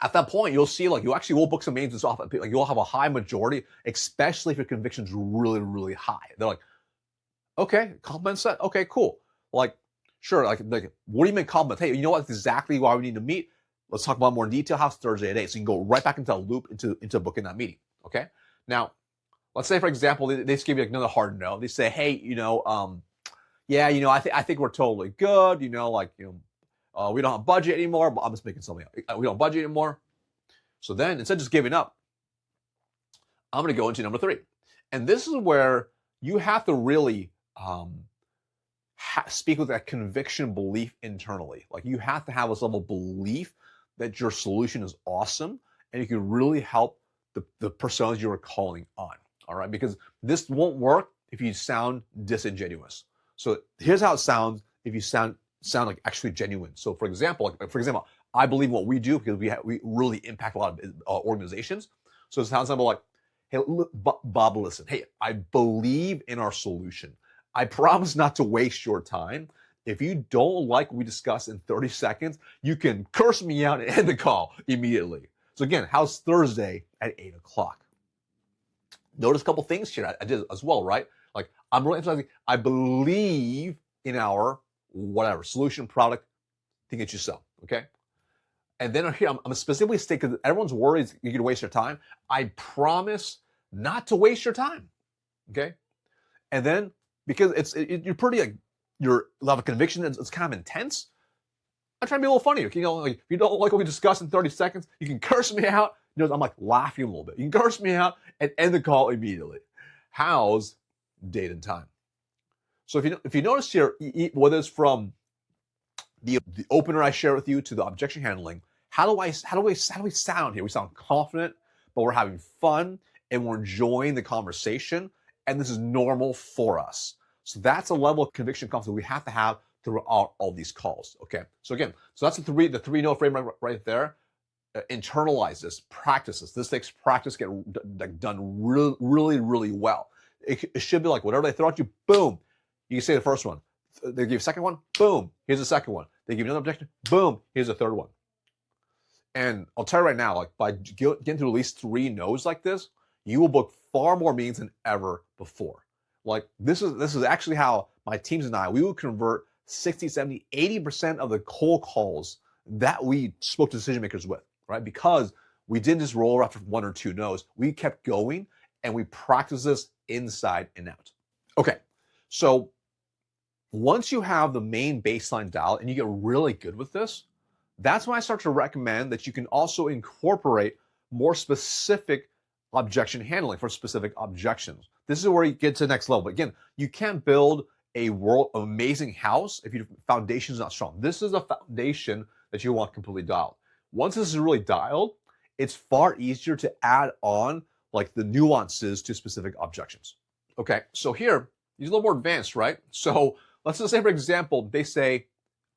at that point, you'll see like you actually will book some meetings off. Like you'll have a high majority, especially if your conviction's really, really high. They're like, okay, compliment set. Okay, cool. Like, sure. Like, what do you mean compliment? Hey, you know what? That's exactly why we need to meet. Let's talk about more in detail. How's Thursday at 8? So you can go right back into a loop into booking that meeting. Okay. Now, let's say for example, they just give you another hard no. They say, hey, I think we're totally good. We don't have budget anymore, but I'm just making something up. We don't budget anymore. So then instead of just giving up, I'm going to go into number 3. And this is where you have to really speak with that conviction belief internally. Like you have to have this level of belief that your solution is awesome and you can really help the personas you're calling on. All right. Because this won't work if you sound disingenuous. So here's how it sounds if you sound like actually genuine. So for example, I believe in what we do because we really impact a lot of organizations. So it sounds something like, hey, Bob, listen, hey, I believe in our solution. I promise not to waste your time. If you don't like what we discuss in 30 seconds, you can curse me out and end the call immediately. So again, how's Thursday at 8 o'clock? Notice a couple things here I did as well, right? Like I'm really emphasizing, I believe in our whatever solution, product, thing that you sell, okay? And then here, I'm specifically stating, because everyone's worried you're gonna waste your time. I promise not to waste your time, okay? And then, because you're pretty, like, your level of conviction, it's kind of intense, I'm trying to be a little funnier. Like, if you don't like what we discussed in 30 seconds, you can curse me out. I'm like laughing a little bit. You can curse me out and end the call immediately. How's date and time? So if you notice here, whether it's from the opener I share with you to the objection handling, how do we sound here? We sound confident, but we're having fun and we're enjoying the conversation, and this is normal for us. So that's a level of conviction confidence we have to have throughout all these calls. Okay. So again, so that's the three no frame right there. Internalize this, practice this. This takes practice, get done really well. It should be like whatever they throw at you, boom. You say the first one. They give you a second one, boom. Here's the second one. They give you another objection, boom. Here's the third one. And I'll tell you right now, like by getting through at least 3 no's like this, you will book far more meetings than ever before. Like this is actually how my teams and I, we would convert 60, 70, 80% of the cold calls that we spoke to decision makers with, right? Because we didn't just roll after 1 or 2 no's. We kept going and we practiced this inside and out. Okay, so once you have the main baseline dialed and you get really good with this, that's when I start to recommend that you can also incorporate more specific objection handling for specific objections. This is where you get to the next level. But again, you can't build a amazing house if your foundation is not strong. This is a foundation that you want completely dialed. Once this is really dialed, it's far easier to add on like the nuances to specific objections. Okay, so here, he's a little more advanced, right? So let's just say, for example, they say,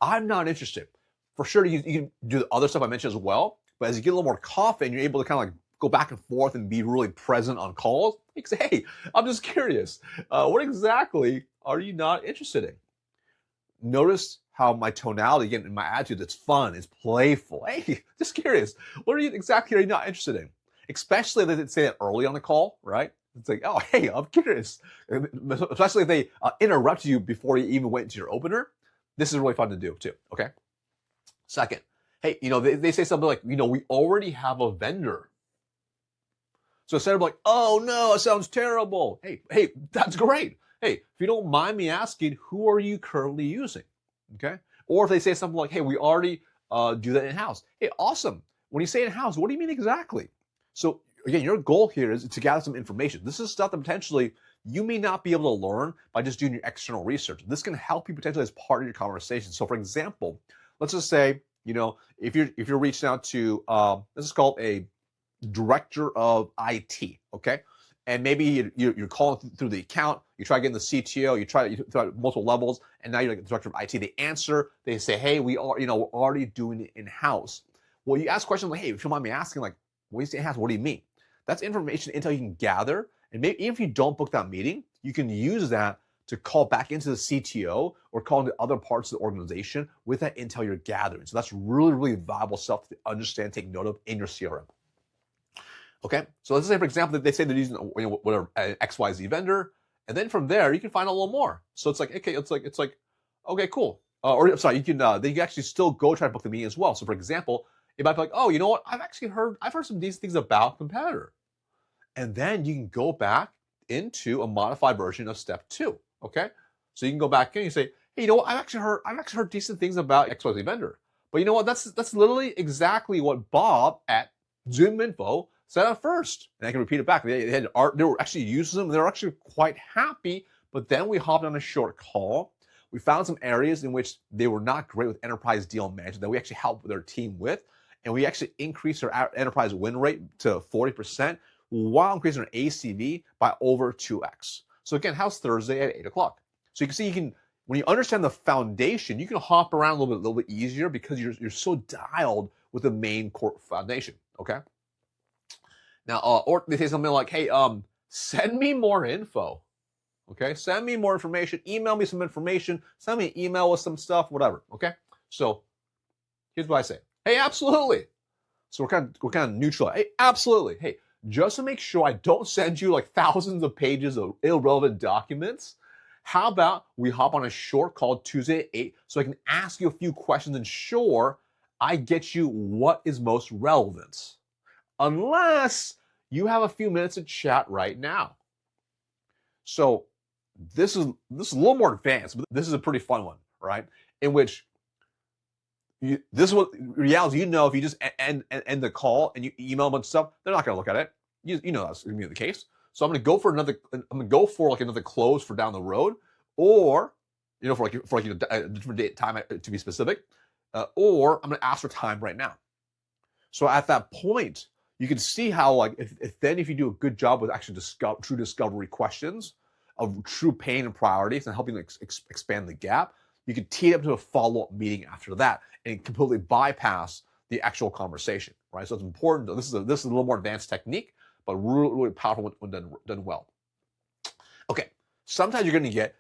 I'm not interested. For sure, you can do the other stuff I mentioned as well, but as you get a little more confident, you're able to kind of like go back and forth and be really present on calls. You can say, hey, I'm just curious. What exactly are you not interested in? Notice how my tonality, again, in my attitude, it's fun, it's playful. Hey, just curious. What exactly are you not interested in? Especially if they say that early on the call, right? It's like, oh, hey, I'm curious. Especially if they interrupt you before you even went into your opener. This is really fun to do too, okay? Second, hey, they say something like, we already have a vendor. So instead of like, oh no, it sounds terrible. Hey, that's great. Hey, if you don't mind me asking, who are you currently using? Okay. Or if they say something like, hey, we already do that in-house. Hey, awesome. When you say in-house, what do you mean exactly? So again, your goal here is to gather some information. This is stuff that potentially you may not be able to learn by just doing your external research. This can help you potentially as part of your conversation. So for example, let's just say, if you're reaching out to, this is called a director of IT, okay? And maybe you're calling through the account, you try getting the CTO, you try multiple levels, and now you're like the director of IT. They answer, they say, hey, we're already doing it in-house. Well, you ask questions like, hey, if you don't mind me asking, like, when you say in-house, what do you mean? That's information, intel you can gather, and maybe even if you don't book that meeting, you can use that to call back into the CTO or call into other parts of the organization with that intel you're gathering. So that's really valuable stuff to understand, take note of in your CRM. Okay, so let's say, for example, that they say they're using whatever an XYZ vendor, and then from there you can find a little more. So it's like, okay, it's like, okay, cool. Or I'm sorry, you can actually still go try to book the meeting as well. So for example, it might be like, oh, you know what? I've heard some decent things about competitor, and then you can go back into a modified version of step 2. Okay, so you can go back in and you say, hey, you know what? I've actually heard decent things about XYZ vendor, but you know what? That's literally exactly what Bob at Zoom Info said at first, and I can repeat it back. They were actually using them. They were actually quite happy. But then we hopped on a short call. We found some areas in which they were not great with enterprise deal management that we actually helped their team with, and we actually increased our enterprise win rate to 40% while increasing our ACV by over 2x. So again, how's Thursday at 8 o'clock? So you can see when you understand the foundation, you can hop around a little bit easier because you're so dialed with the main core foundation. Okay. Now, or they say something like, hey, send me more info. Okay, send me more information, email me some information, send me an email with some stuff, whatever. Okay, so here's what I say. Hey, absolutely. So we're kind of neutral. Hey, absolutely. Hey, just to make sure I don't send you like thousands of pages of irrelevant documents, how about we hop on a short call Tuesday at 8 so I can ask you a few questions and ensure I get you what is most relevant. Unless you have a few minutes to chat right now. So this is a little more advanced, but this is a pretty fun one, right? In which this is what reality, if you just end the call and you email a bunch of stuff, they're not gonna look at it. You know that's gonna be the case. So I'm gonna go for another close for down the road, or for a different date time to be specific, or I'm gonna ask for time right now. So at that point, you can see how if you do a good job with actually true discovery questions, of true pain and priorities and helping to expand the gap, you can tee it up to a follow-up meeting after that and completely bypass the actual conversation, right? So it's important. This is a little more advanced technique, but really, really powerful when done well. Okay, sometimes you're going to get,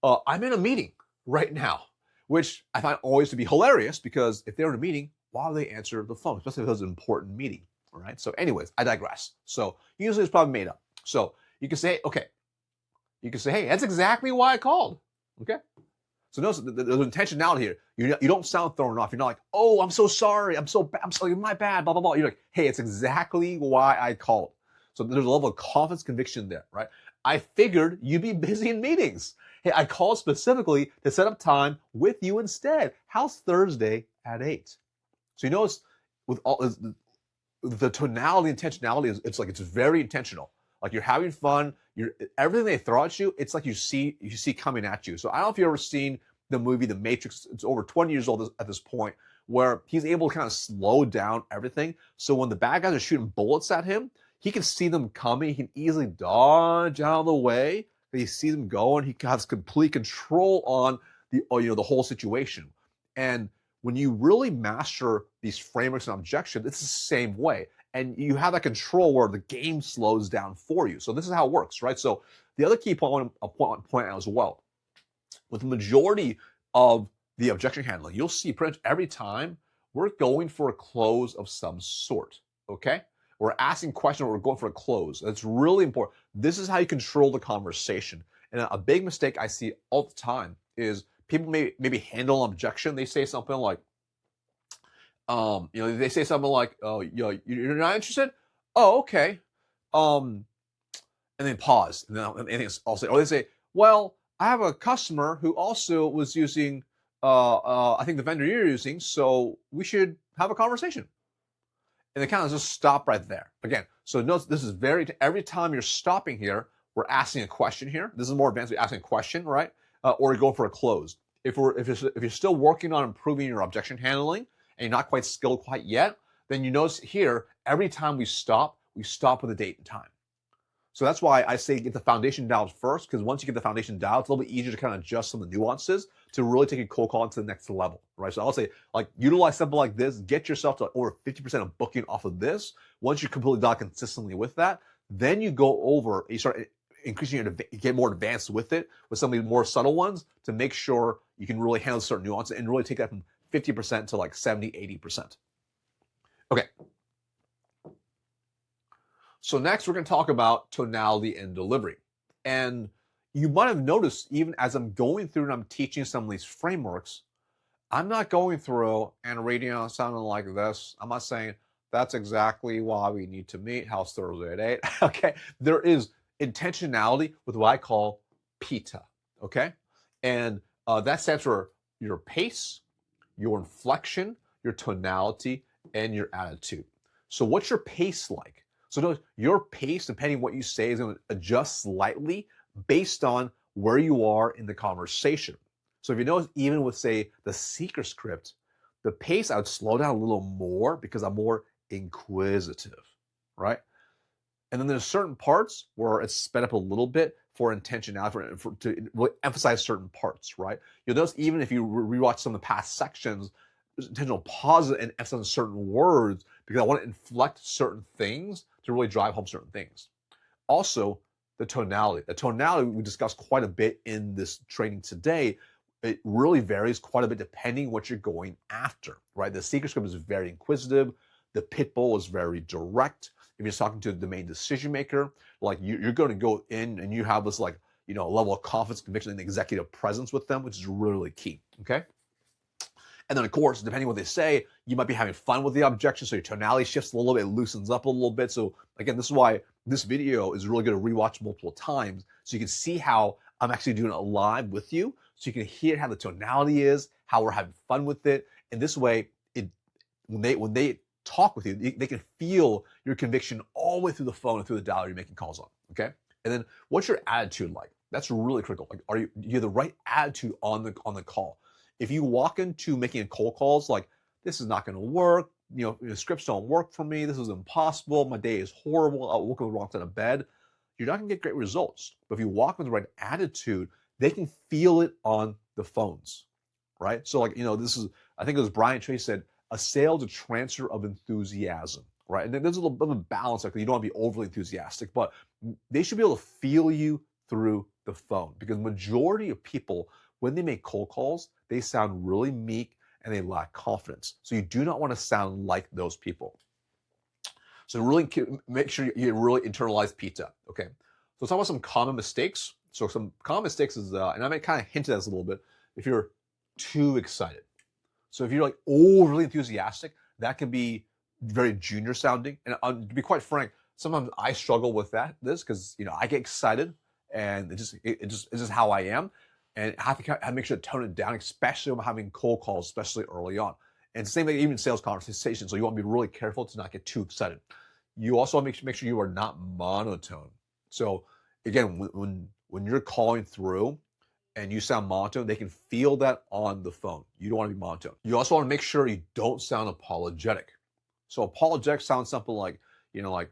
I'm in a meeting right now, which I find always to be hilarious because if they're in a meeting, why would they answer the phone, especially if it's an important meeting, all right? So anyways, I digress. So usually it's probably made up. So you can say, okay, you can say, hey, that's exactly why I called, okay? So notice there's intentionality here. You don't sound thrown off. You're not like, oh, I'm so sorry. I'm sorry, my bad, blah, blah, blah. You're like, hey, it's exactly why I called. So there's a level of confidence, conviction there, right? I figured you'd be busy in meetings. Hey, I called specifically to set up time with you instead. How's Thursday at 8? So you notice with all the tonality, intentionality, it's very intentional. Like you're having fun. Everything they throw at you, it's like you see coming at you. So I don't know if you've ever seen the movie The Matrix. It's over 20 years old at this point, where he's able to kind of slow down everything. So when the bad guys are shooting bullets at him, he can see them coming. He can easily dodge out of the way. He sees them going. He has complete control on the whole situation. And when you really master these frameworks and objections, it's the same way. And you have that control where the game slows down for you. So this is how it works, right? So the other key point I want to point out as well, with the majority of the objection handling, you'll see pretty much every time we're going for a close of some sort, okay? We're asking questions, or we're going for a close. That's really important. This is how you control the conversation. And a big mistake I see all the time is people maybe handle an objection. They say something like, they say something like, "Oh, you're not interested? Oh, okay." And then pause, and then anything else. Or they say, "Well, I have a customer who also was using, I think the vendor you're using, so we should have a conversation." And they kind of just stop right there. Again, so notice this is every time you're stopping here, we're asking a question here. This is more advanced. We're asking a question, right? Or you're going for a close. If you're still working on improving your objection handling, and you're not quite skilled quite yet, then you notice here, every time we stop with a date and time. So that's why I say get the foundation dialed first, because once you get the foundation dialed, it's a little bit easier to kind of adjust some of the nuances to really take a cold call to the next level, right? So I'll say, like, utilize something like this, get yourself to over 50% of booking off of this. Once you're completely dialed consistently with that, then you go over, you start increasing you get more advanced with it, with some of the more subtle ones, to make sure you can really handle certain nuances and really take that from 50% to like 70, 80%. Okay. So next we're going to talk about tonality and delivery. And you might have noticed, even as I'm going through and I'm teaching some of these frameworks, I'm not going through and reading on sounding like this. I'm not saying that's exactly why we need to meet. How's Thursday at 8? Okay. There is intentionality with what I call P.I.T.A. Okay. And that stands for your pace, your inflection, your tonality, and your attitude. So what's your pace like? So notice your pace, depending on what you say, is going to adjust slightly based on where you are in the conversation. So if you notice, even with, say, the seeker script, the pace, I would slow down a little more because I'm more inquisitive, right? And then there's certain parts where it's sped up a little bit for intentionality, to really emphasize certain parts, right? You'll notice even if you rewatch some of the past sections, there's intentional pause and emphasis on certain words because I want to inflect certain things to really drive home certain things. Also, the tonality. The tonality we discussed quite a bit in this training today. It really varies quite a bit depending what you're going after, right? The seeker script is very inquisitive. The pit bull is very direct. If you're talking to the main decision maker, like you're going to go in and you have this level of confidence, conviction, and executive presence with them, which is really key. Okay. And then, of course, depending on what they say, you might be having fun with the objection, so your tonality shifts a little bit, loosens up a little bit. So again, this is why this video is really good to rewatch multiple times, so you can see how I'm actually doing it live with you, so you can hear how the tonality is, how we're having fun with it. And this way, when they talk with you, they can feel your conviction all the way through the phone and through the dial you're making calls on. Okay. And then, what's your attitude like? That's really critical. Like, do you have the right attitude on the call? If you walk into making cold calls like, this is not going to work, the scripts don't work for me, this is impossible, my day is horrible, I woke up the wrong side of bed, you're not gonna get great results. But if you walk with the right attitude, they can feel it on the phones, right? So like, this is, I think it was Brian Tracy said, a sale is a transfer of enthusiasm, right? And then there's a little bit of a balance, like you don't want to be overly enthusiastic, but they should be able to feel you through the phone, because majority of people, when they make cold calls, they sound really meek and they lack confidence. So you do not want to sound like those people. So really make sure you really internalize P.I.T.A, okay? So let's talk about some common mistakes. So some common mistakes is, and I may kind of hint at this a little bit, if you're too excited. So if you're like overly enthusiastic, that can be very junior sounding. And to be quite frank, sometimes I struggle with this because I get excited and it's just how I am, and I have to make sure to tone it down, especially when I'm having cold calls, especially early on. And same thing, even sales conversations. So you want to be really careful to not get too excited. You also want to make sure you are not monotone. So again, when you're calling through and you sound monotone, they can feel that on the phone. You don't want to be monotone. You also want to make sure you don't sound apologetic. So apologetic sounds something like, like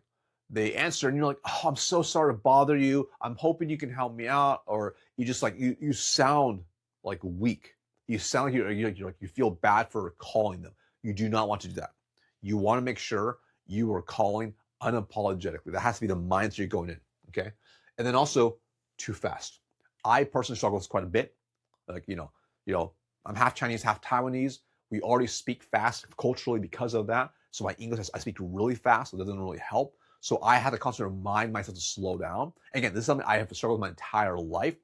they answer and you're like, oh, I'm so sorry to bother you. I'm hoping you can help me out. Or you just like, you sound like weak. You sound like you feel bad for calling them. You do not want to do that. You want to make sure you are calling unapologetically. That has to be the mindset you're going in, okay? And then also too fast. I personally struggle with this quite a bit. Like, I'm half Chinese, half Taiwanese. We already speak fast culturally because of that. So my English, I speak really fast. So it doesn't really help. So I had to constantly remind myself to slow down. Again, this is something I have to struggle with my entire life.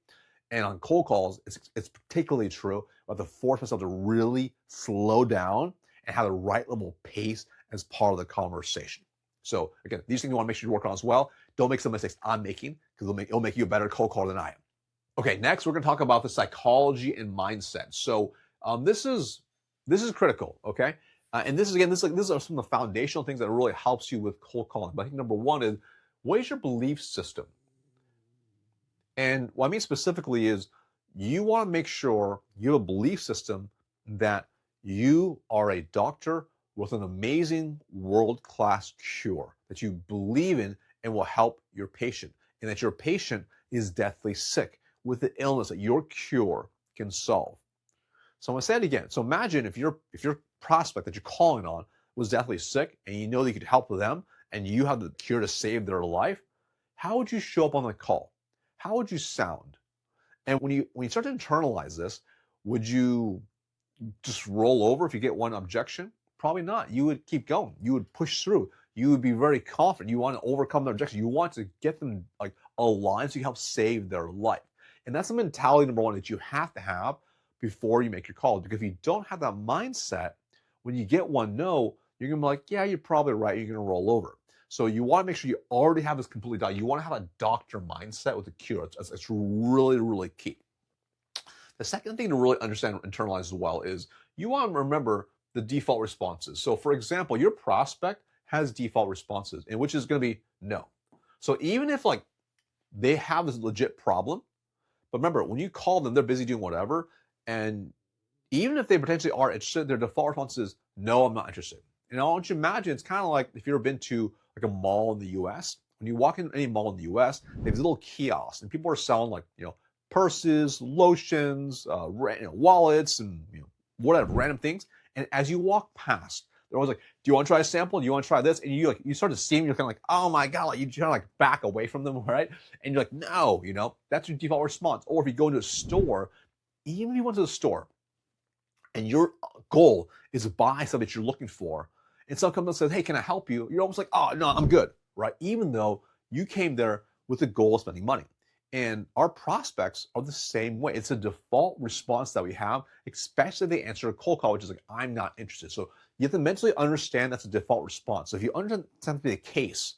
And on cold calls, it's particularly true. I have to force myself to really slow down and have the right level of pace as part of the conversation. So again, these things you want to make sure you work on as well. Don't make some mistakes I'm making, because it'll make you a better cold caller than I am. Okay, next we're going to talk about the psychology and mindset. So this is critical, okay? And this are some of the foundational things that really helps you with cold calling. But I think number one is, what is your belief system? And what I mean specifically is, you want to make sure you have a belief system that you are a doctor with an amazing world-class cure that you believe in and will help your patient, and that your patient is deathly sick with the illness that your cure can solve. So I'm going to say it again. So imagine if your prospect that you're calling on was deathly sick and you know that you could help them and you have the cure to save their life, how would you show up on the call? How would you sound? And when you start to internalize this, would you just roll over if you get one objection? Probably not. You would keep going. You would push through. You would be very confident. You want to overcome their objection. You want to get them like aligned so you help save their life. And that's the mentality number one that you have to have before you make your call. Because if you don't have that mindset, when you get one no, you're going to be like, yeah, you're probably right. You're going to roll over. So you want to make sure you already have this completely done. You want to have a doctor mindset with the cure. It's really, really key. The second thing to really understand and internalize as well is, you want to remember the default responses. So for example, your prospect has default responses, and which is going to be no. So even if like they have this legit problem, but remember, when you call them, they're busy doing whatever. And even if they potentially are interested, their default response is, no, I'm not interested. And I want you to imagine, it's kind of like if you've ever been to like a mall in the US. When you walk in any mall in the US, they have these little kiosks and people are selling like, purses, lotions, wallets, and whatever, random things. And as you walk past, they're always like, do you want to try a sample? Do you want to try this? And you start to see them, you're kind of like, oh my God, like you try to like back away from them, right? And you're like, no, that's your default response. Or if you go into a store, even if you went to the store and your goal is to buy something that you're looking for, and someone comes and says, hey, can I help you? You're almost like, oh, no, I'm good, right? Even though you came there with the goal of spending money. And our prospects are the same way. It's a default response that we have, especially if they answer a cold call, which is like, I'm not interested. So you have to mentally understand that's a default response. So if you understand that to be the case,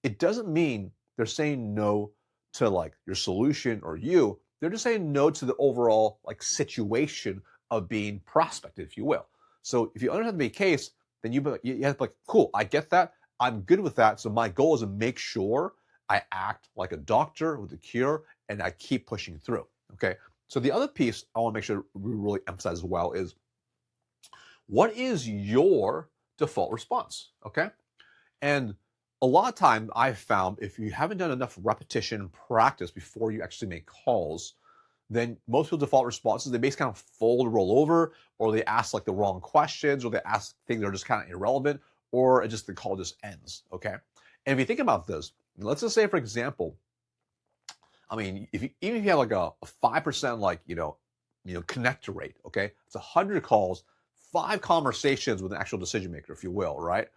it doesn't mean they're saying no to like your solution or you. They're just saying no to the overall like situation of being prospected, if you will. So if you understand that to be the case, then you have to be like, cool, I get that. I'm good with that. So my goal is to make sure I act like a doctor with a cure and I keep pushing through, okay? So the other piece I want to make sure we really emphasize as well is, what is your default response, okay? And a lot of time I've found if you haven't done enough repetition and practice before you actually make calls, then most people's default responses, they basically kind of fold, roll over, or they ask like the wrong questions, or they ask things that are just kind of irrelevant, or the call just ends, okay? And if you think about this, let's just say, for example, I mean, even if you have like a 5% connect rate, okay? It's 100 calls, 5 conversations with an actual decision maker, if you will, right?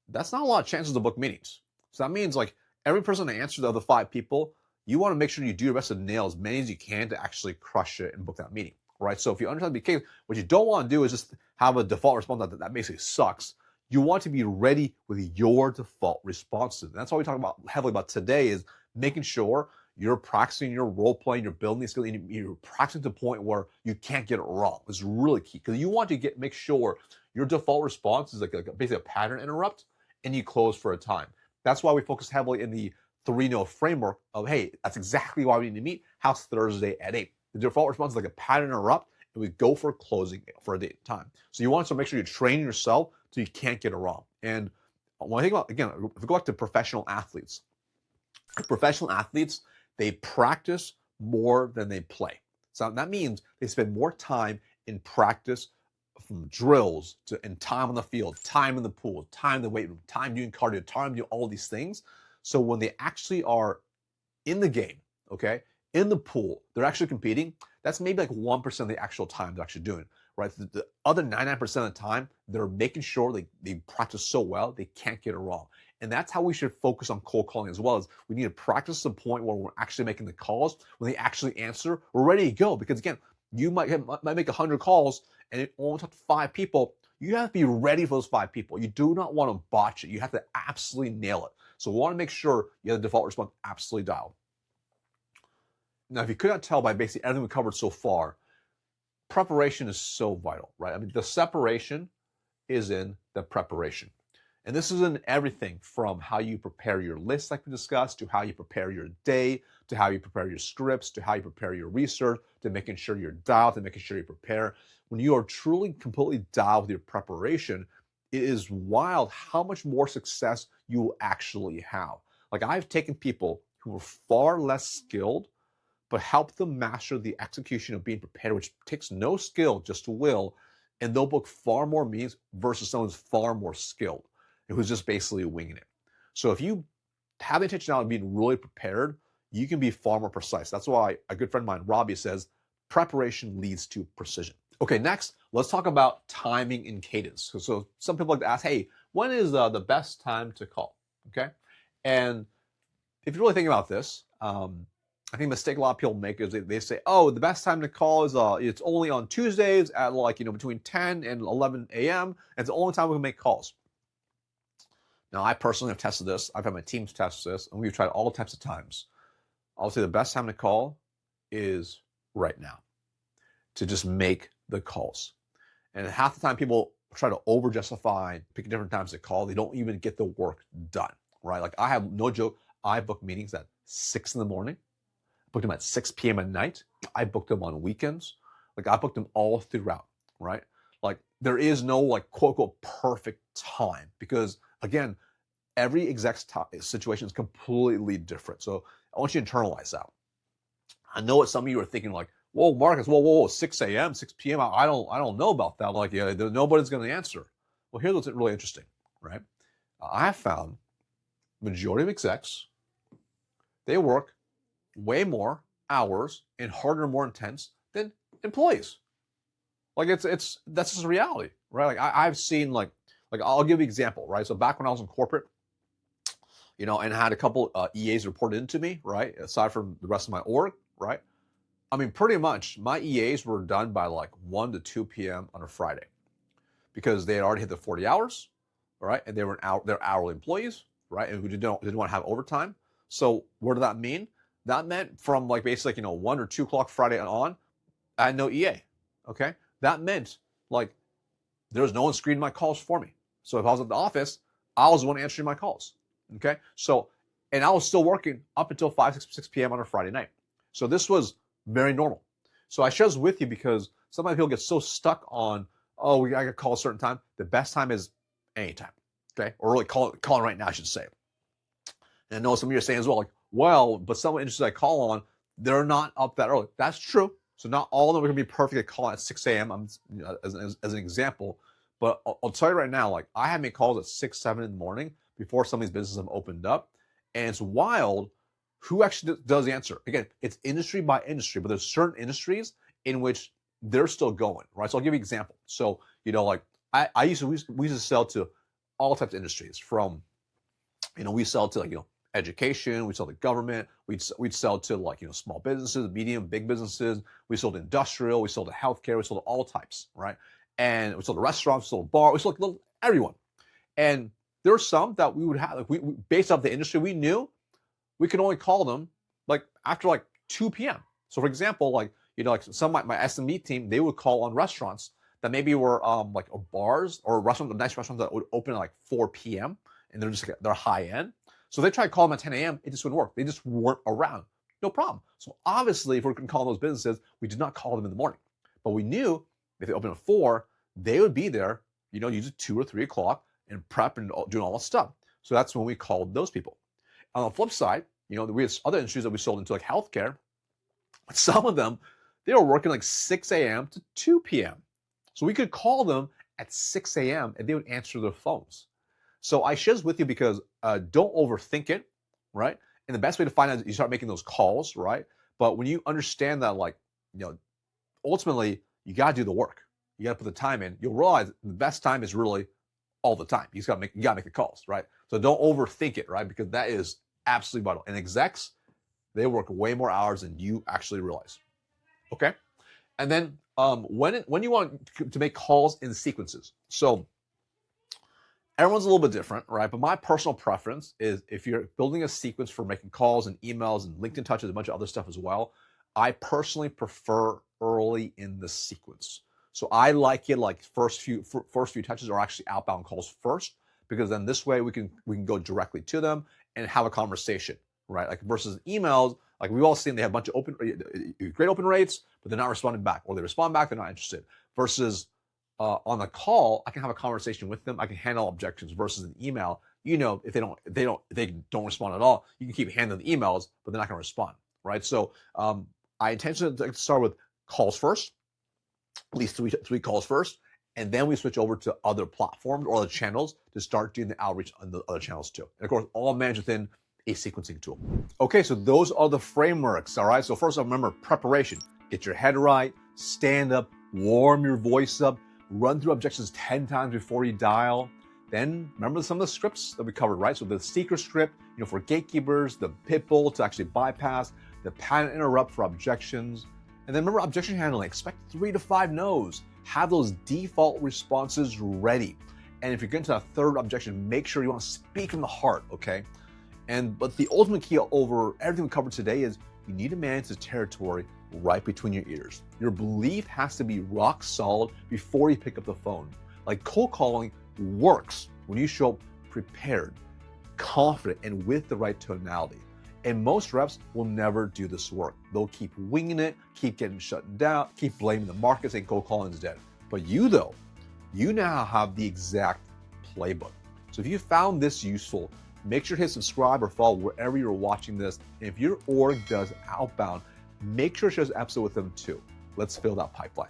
That's not a lot of chances to book meetings. So that means like every person that answers the other 5 people, you want to make sure you do your best to nail as many as you can to actually crush it and book that meeting, right? So if you understand the case, what you don't want to do is just have a default response that basically sucks. You want to be ready with your default responses. And that's what we talk about heavily about today is making sure you're practicing your role playing, you're building these skills, you're practicing to the point where you can't get it wrong. It's really key because you want to make sure your default response is like basically a pattern interrupt and you close for a time. That's why we focus heavily in the 3-no framework of, hey, that's exactly why we need to meet. How's Thursday at 8? The default response is like a pattern interrupt, and we go for closing for a date and time. So you want to make sure you train yourself so you can't get it wrong. And when I think about, again, if we go back to professional athletes, they practice more than they play. So that means they spend more time in practice from drills and time on the field, time in the pool, time in the weight room, time doing cardio, time doing all these things. So when they actually are in the game, okay, in the pool, they're actually competing, that's maybe like 1% of the actual time they're actually doing, right? The other 99% of the time, they're making sure they practice so well, they can't get it wrong. And that's how we should focus on cold calling as well. As we need to practice to the point where we're actually making the calls. When they actually answer, we're ready to go. Because again, you might make 100 calls and it only talk to 5 people. You have to be ready for those 5 people. You do not want to botch it. You have to absolutely nail it. So we want to make sure you have the default response absolutely dialed. Now, if you could not tell by basically everything we covered so far, preparation is so vital, right? I mean, the separation is in the preparation. And this is in everything from how you prepare your list, like we discussed, to how you prepare your day, to how you prepare your scripts, to how you prepare your research, to making sure you're dialed, to making sure you prepare. When you are truly completely dialed with your preparation, it is wild how much more success you will actually have. Like I've taken people who are far less skilled, but help them master the execution of being prepared, which takes no skill, just will, and they'll book far more meetings versus someone who's far more skilled and who's just basically winging it. So if you have the intentionality of being really prepared, you can be far more precise. That's why a good friend of mine, Robbie, says preparation leads to precision. Okay, next, let's talk about timing and cadence. So some people like to ask, hey, when is the best time to call? Okay, and if you really think about this, I think the mistake a lot of people make is they say, oh, the best time to call is it's only on Tuesdays at between 10 and 11 a.m. And it's the only time we can make calls. Now, I personally have tested this. I've had my teams test this, and we've tried all types of times. I'll say the best time to call is right now, to just make the calls. And half the time people try to over-justify, pick different times to call. They don't even get the work done, right? Like I have no joke. I book meetings at 6 in the morning. I booked them at 6 p.m. at night. I booked them on weekends. Like I booked them all throughout, right? Like there is no like quote unquote perfect time because again, every exec's situation is completely different. So I want you to internalize that. I know what some of you are thinking like, whoa, Marcus, whoa, 6 a.m., 6 p.m. I don't know about that. Like, yeah, nobody's going to answer. Well, here's what's really interesting, right? I have found majority of execs, they work way more hours and harder and more intense than employees. Like that's just a reality, right? Like I've seen like I'll give you an example, right? So back when I was in corporate, and I had a couple EAs reported into me, right? Aside from the rest of my org, right? I mean, pretty much my EAs were done by like 1 to 2 p.m. on a Friday because they had already hit the 40 hours, right? And they're hourly employees, right? And we didn't want to have overtime. So what did that mean? That meant from like basically, 1 or 2 o'clock Friday on, I had no EA, okay? That meant like there was no one screening my calls for me. So if I was at the office, I was the one answering my calls, okay? So, and I was still working up until 6 p.m. on a Friday night. So this was very normal. So I share this with you because sometimes people get so stuck on, oh, I got to call a certain time. The best time is anytime, okay? Or really calling right now, I should say. And I know some of you are saying as well, like, well, but some industries I call on, they're not up that early. That's true. So not all of them are going to be perfect at calling at 6 a.m. As an example. But I'll tell you right now, like I have made calls at 6, 7 in the morning before some of these businesses have opened up. And it's wild who actually does answer. Again, it's industry by industry, but there's certain industries in which they're still going, right? So I'll give you an example. So, like we used to sell to all types of industries from, we sell to like, education, we sell to government, we'd sell to like, small businesses, medium, big businesses, we sold to industrial, we sold to healthcare, we sold to all types, right? And we sold to restaurants, we sold to bar, we sold to everyone. And there were some that we would have, like we based off the industry, we knew we could only call them like after like 2 p.m. So for example, like, like some of my SME team, they would call on restaurants that maybe were like bars or restaurants, nice restaurants that would open at like 4 p.m. and they're high end. So they tried to call them at 10 a.m. It just wouldn't work. They just weren't around. No problem. So obviously, if we're going to call those businesses, we did not call them in the morning. But we knew if they opened at 4, they would be there, usually 2 or 3 o'clock and prep and doing all that stuff. So that's when we called those people. On the flip side, we had other industries that we sold into like healthcare. Some of them, they were working like 6 a.m. to 2 p.m. So we could call them at 6 a.m. and they would answer their phones. So I share this with you because don't overthink it, right? And the best way to find out is you start making those calls, right? But when you understand that, like, ultimately you got to do the work. You got to put the time in. You'll realize the best time is really all the time. You got to make the calls, right? So don't overthink it, right? Because that is absolutely vital. And execs, they work way more hours than you actually realize. Okay. And then when you want to make calls in sequences, so everyone's a little bit different, right? But my personal preference is if you're building a sequence for making calls and emails and LinkedIn touches, a bunch of other stuff as well, I personally prefer early in the sequence. So I like it like first few touches are actually outbound calls first, because then this way we can go directly to them and have a conversation, right? Like versus emails, like we've all seen they have a bunch of great open rates, but they're not responding back, or they respond back, they're not interested. Versus on the call, I can have a conversation with them. I can handle objections versus an email. If they don't respond at all, you can keep handling the emails, but they're not going to respond, right? So I intentionally start with calls first, at least three calls first, and then we switch over to other platforms or other channels to start doing the outreach on the other channels too. And of course, all managed within a sequencing tool. Okay, so those are the frameworks, all right? So first of all, remember preparation. Get your head right, stand up, warm your voice up, run through objections 10 times before you dial. Then remember some of the scripts that we covered, right? So the seeker script, for gatekeepers, the pit bull to actually bypass, the pattern interrupt for objections. And then remember objection handling, expect 3 to 5 no's. Have those default responses ready. And if you're getting to that third objection, make sure you want to speak from the heart, okay? But the ultimate key over everything we covered today is you need to manage the territory right between your ears. Your belief has to be rock solid before you pick up the phone. Like cold calling works when you show up prepared, confident, and with the right tonality. And most reps will never do this work. They'll keep winging it, keep getting shut down, keep blaming the market, saying cold calling is dead. But you now have the exact playbook. So if you found this useful, make sure to hit subscribe or follow wherever you're watching this. And if your org does outbound, make sure to share this episode with them too. Let's fill that pipeline.